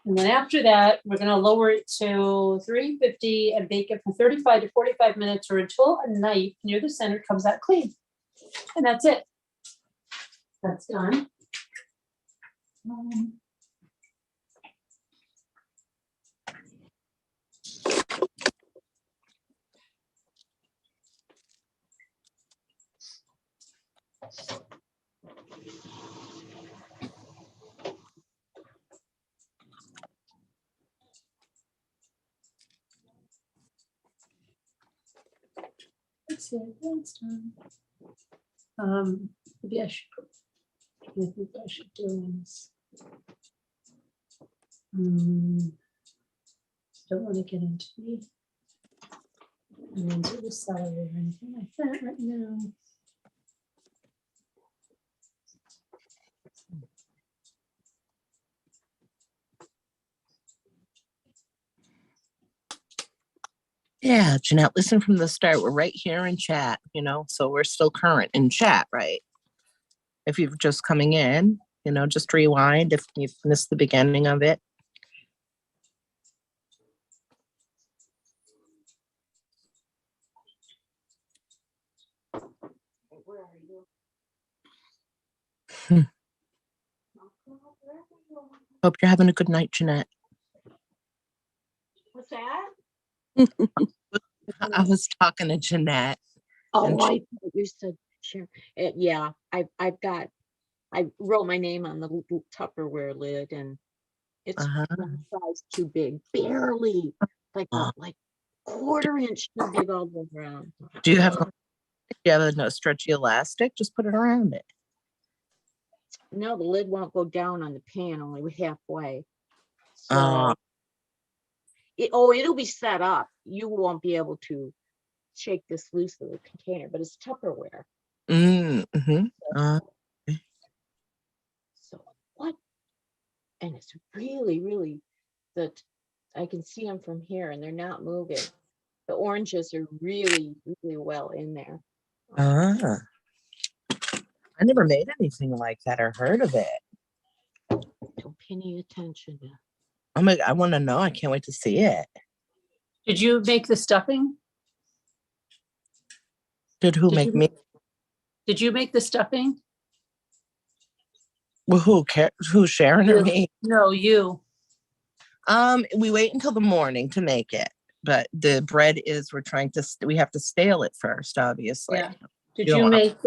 And then after that, we're gonna lower it to 350 and bake it for 35 to 45 minutes or until a knife near the center comes out clean. And that's it. That's done. That's it. That's done. Maybe I should. I think I should do this. Don't want to get into the salary or anything like that right now. Yeah, Jeanette, listen from the start. We're right here in chat, so we're still current in chat, right? If you're just coming in, just rewind if you've missed the beginning of it. Where are you? Hope you're having a good night, Jeanette. What's that? I was talking to Jeanette. Oh, I thought you said sure. Yeah, I wrote my name on the little Tupperware lid, and it's one size too big, barely like quarter-inch too big all the way around. Do you have a stretchy elastic? Just put it around it. No, the lid won't go down on the pan, only halfway. So it'll be set up. You won't be able to shake this loose of the container, but it's Tupperware. So what? And it's really, really that I can see them from here, and they're not moving. The oranges are really, really well in there. I never made anything like that or heard of it. Don't pay any attention. I want to know. I can't wait to see it. Did you make the stuffing? Did who Did make you- me? Did you make the stuffing? Well, who cares? Who, Sharon or You. me? No, you. We wait until the morning to make it, but the bread is we have to stale it first, obviously. Yeah. Did You you don't make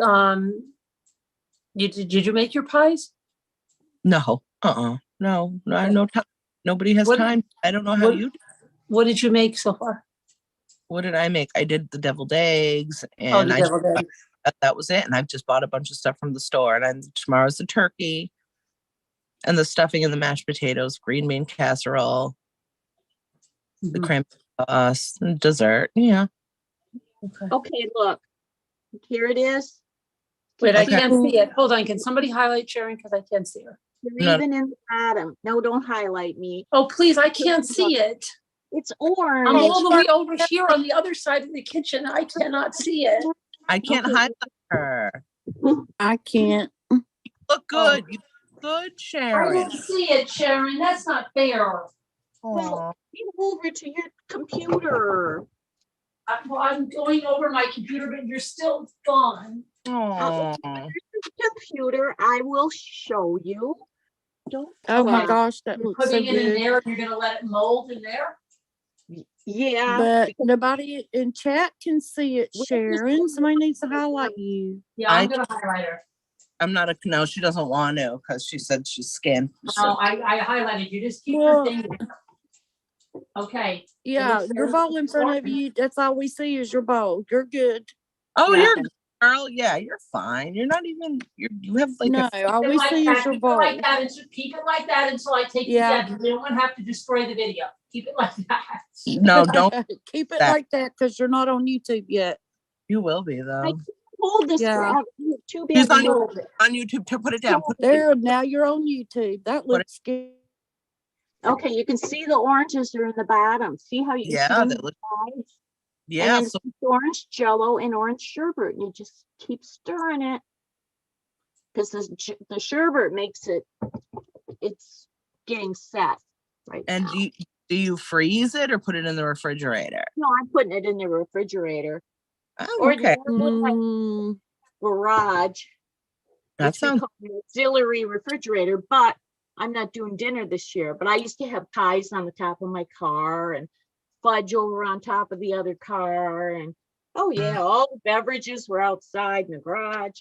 did you make your pies? No, no, no time. Nobody has What- time. I don't know how what- you. What did you make so far? What did I make? I did the deviled eggs, Oh, and the deviled eggs. that was it. And I've just bought a bunch of stuff from the store. And then tomorrow's the turkey, and the stuffing and the mashed potatoes, green bean casserole, the Mhm. cranberry sauce, and dessert. Yeah. Okay. Okay, look, here it is. Wait, I Okay. can't see it. Hold on. Can somebody highlight Sharon? Because I can't see her. You're No. even in the bottom. No, don't highlight me. Oh, please, I can't see it. It's I'm orange. all the way over here on the other side of the kitchen. I cannot see it. I can't Okay. highlight her. I can't. Look good. You look good, I Sharon. don't see it, Sharon. That's not fair. Well, get over to your computer. I'm going over my computer, but you're still gone. Aw. Computer, I will show you. Don't. Oh my cry. gosh, that You're looks so putting it in good. there, and you're gonna let it mold in there? Yeah. But because nobody in chat can see it, Well, just Sharon. put Somebody it needs to on. highlight you. Yeah, I'm gonna highlight her. I'm not no, she doesn't want to because she said she's scanned. Oh, I highlighted you. Just keep your Well- thing there. Okay. Yeah, looks your very bowl in front of important. you. That's all we see is your bowl. You're good. Oh, Yeah. you're good, girl. Yeah, you're fine. You're not even. You have like No, all Keep we it like see that, is your keep it like bowl. that, and keep it like that until I take Yeah. it down. You don't have to destroy the video. Keep it like that. no, don't. Keep it that. like that because you're not on YouTube yet. You will be I though. can't hold this Yeah. forever. Too She's bad. on YouTube. To put it down. Put it There, now you're on YouTube. That looks good. Okay, you can see the oranges are in the bottom. See how you Yeah, can see that looks. the sides? Yeah. And So then it's orange jello and orange sherbet. And you just keep stirring it. Because the sherbet makes it's getting set right and now. do you freeze it or put it in the refrigerator? No, I'm putting it in the refrigerator. Oh, Or okay. Mm, garage. That which we sounds. call an auxiliary refrigerator, but I'm not doing dinner this year. But I used to have pies on the top of my car and fudge over on top of the other car. And oh yeah, all the beverages were outside in the garage.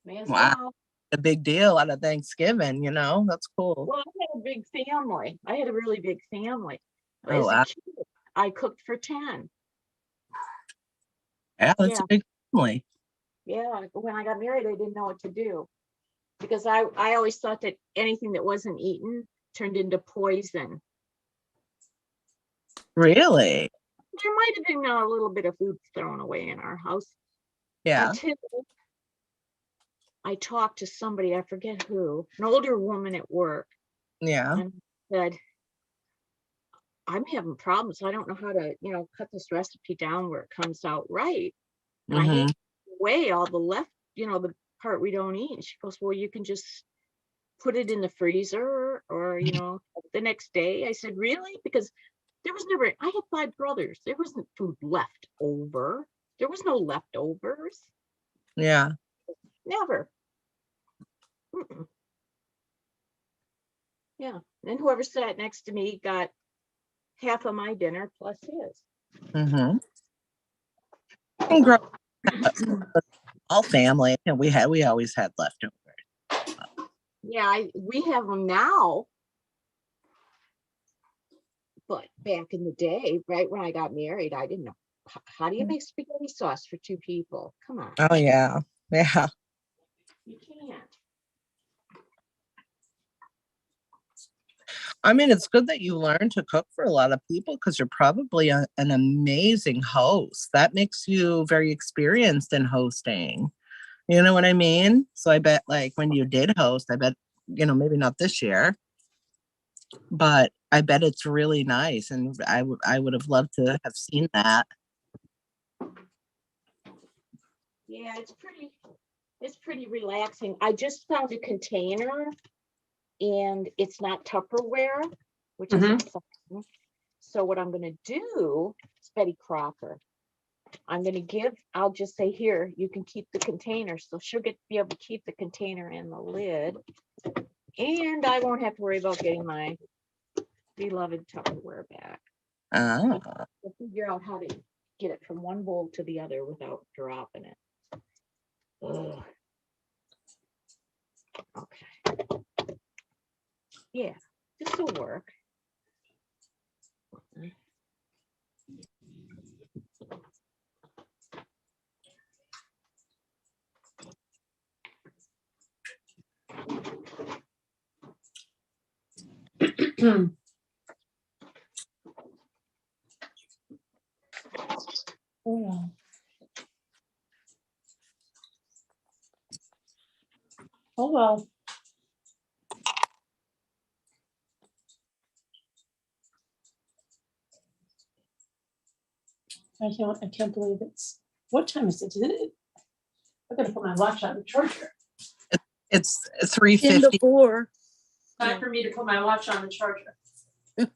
May as Wow. well. A big deal out of Thanksgiving. That's cool. Well, I had a big family. I had a really big family. Oh, As wow. a kid, I cooked for 10. Yeah, that's Yeah. a big family. Yeah, when I got married, I didn't know what to do because I always thought that anything that wasn't eaten turned into poison. Really? There might have been a little bit of food thrown away in our house Yeah. until I talked to somebody, I forget who, an older woman at work, Yeah. and said, I'm having problems. I don't know how to, cut this recipe down where it comes out right. And I hate to throw away all the left, the part we don't eat. And she goes, well, you can just put it in the freezer or, the next day. I said, really? Because there was never, I had 5 brothers. There wasn't food left over. There was no leftovers. Yeah. Never. Mm-mm. Yeah. And whoever sat next to me got half of my dinner plus his. Mm-hmm. All family, and we always had leftovers. Yeah, we have them now. But back in the day, right when I got married, I didn't know. How do you make spaghetti sauce for 2 people? Come on. Oh yeah. Yeah. You can't. I mean, it's good that you learn to cook for a lot of people because you're probably an amazing host. That makes you very experienced in hosting. You know what I mean? So I bet like when you did host, I bet, maybe not this year, but I bet it's really nice. And I would have loved to have seen that. Yeah, it's pretty. It's pretty relaxing. I just found a container and it's not Tupperware, which is exciting. So what I'm going to do is Betty Crocker. I'll just say, here, you can keep the container. So she'll be able to keep the container and the lid. And I won't have to worry about getting my beloved Tupperware back. I'll figure out how to get it from one bowl to the other without dropping it. Ugh. Okay. Yeah, this will work. Oh, well. I can't believe what time is it? I gotta put my watch on the charger. It's 10 to 3:50. 4. Time for me to put my watch on the charger. Time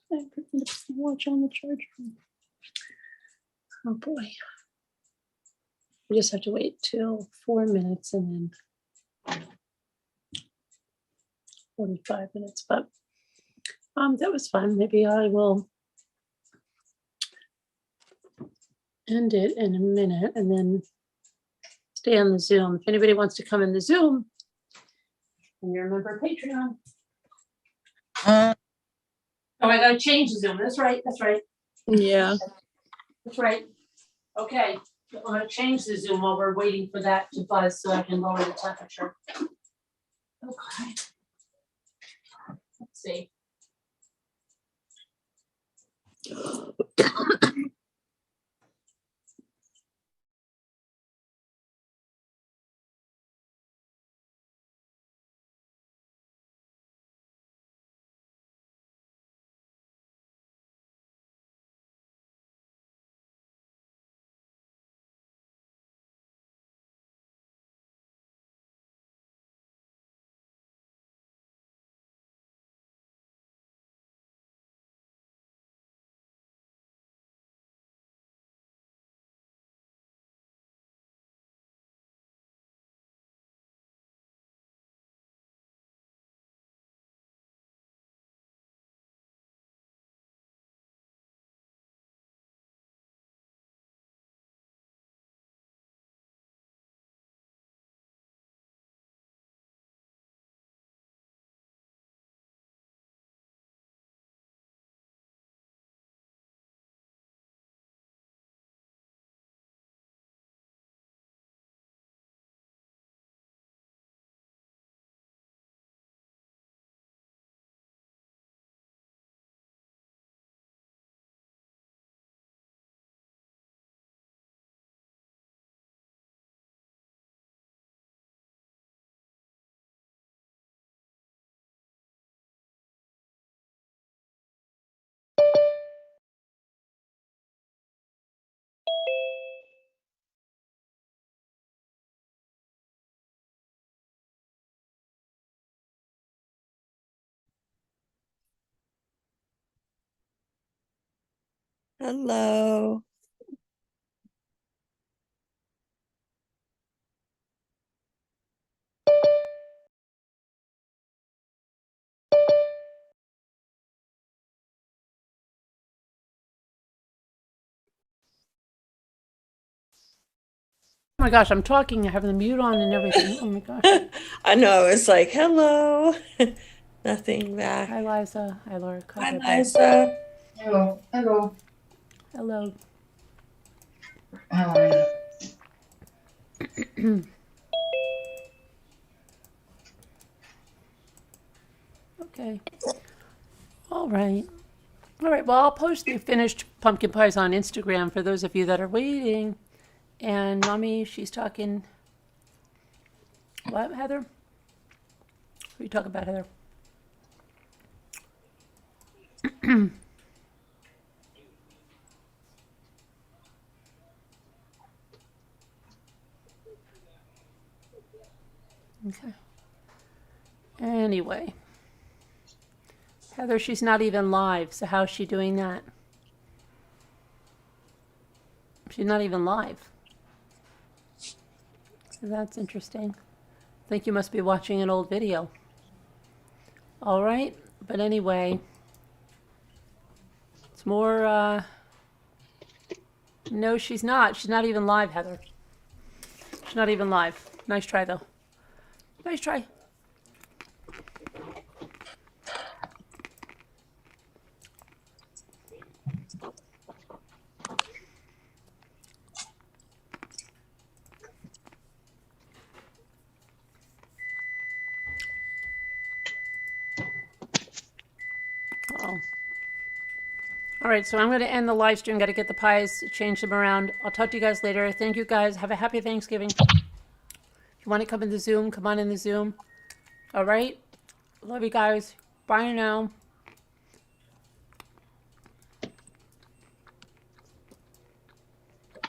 for me to put my watch on the charger. Oh boy. We just have to wait till 4 minutes and then 45 minutes, but that was fun. Maybe I will end it in a minute and then stay on the Zoom. If anybody wants to come in the Zoom, and you're a member of Patreon. Oh, I gotta change the Zoom. That's right. Yeah. That's right. Okay, I'm gonna change the Zoom while we're waiting for that to buzz so I can lower the temperature. Okay. Let's see. Hello. Oh my gosh, I'm talking, I have the mute on and everything. Oh my gosh. I know, it's like, hello. Nothing back. Hi, Liza. Hi, Laura. Hi, Liza. Hello, hello. Hello. How are you? Okay. All right. All right. Well, I'll post the finished pumpkin pies on Instagram for those of you that are waiting. And Mommy, she's talking. What, Heather? What are you talking about, Heather? Anyway. Heather, she's not even live, so how's she doing that? She's not even live. So that's interesting. I think you must be watching an old video. All right, but anyway, it's more, no, she's not. She's not even live, Heather. She's not even live. Nice try, though. Nice try. Uh-oh. All right, so I'm going to end the live stream. Got to get the pies, change them around. I'll talk to you guys later. Thank you, guys. Have a happy Thanksgiving. If you want to come in the Zoom, come on in the Zoom. All right. Love you guys. Bye now.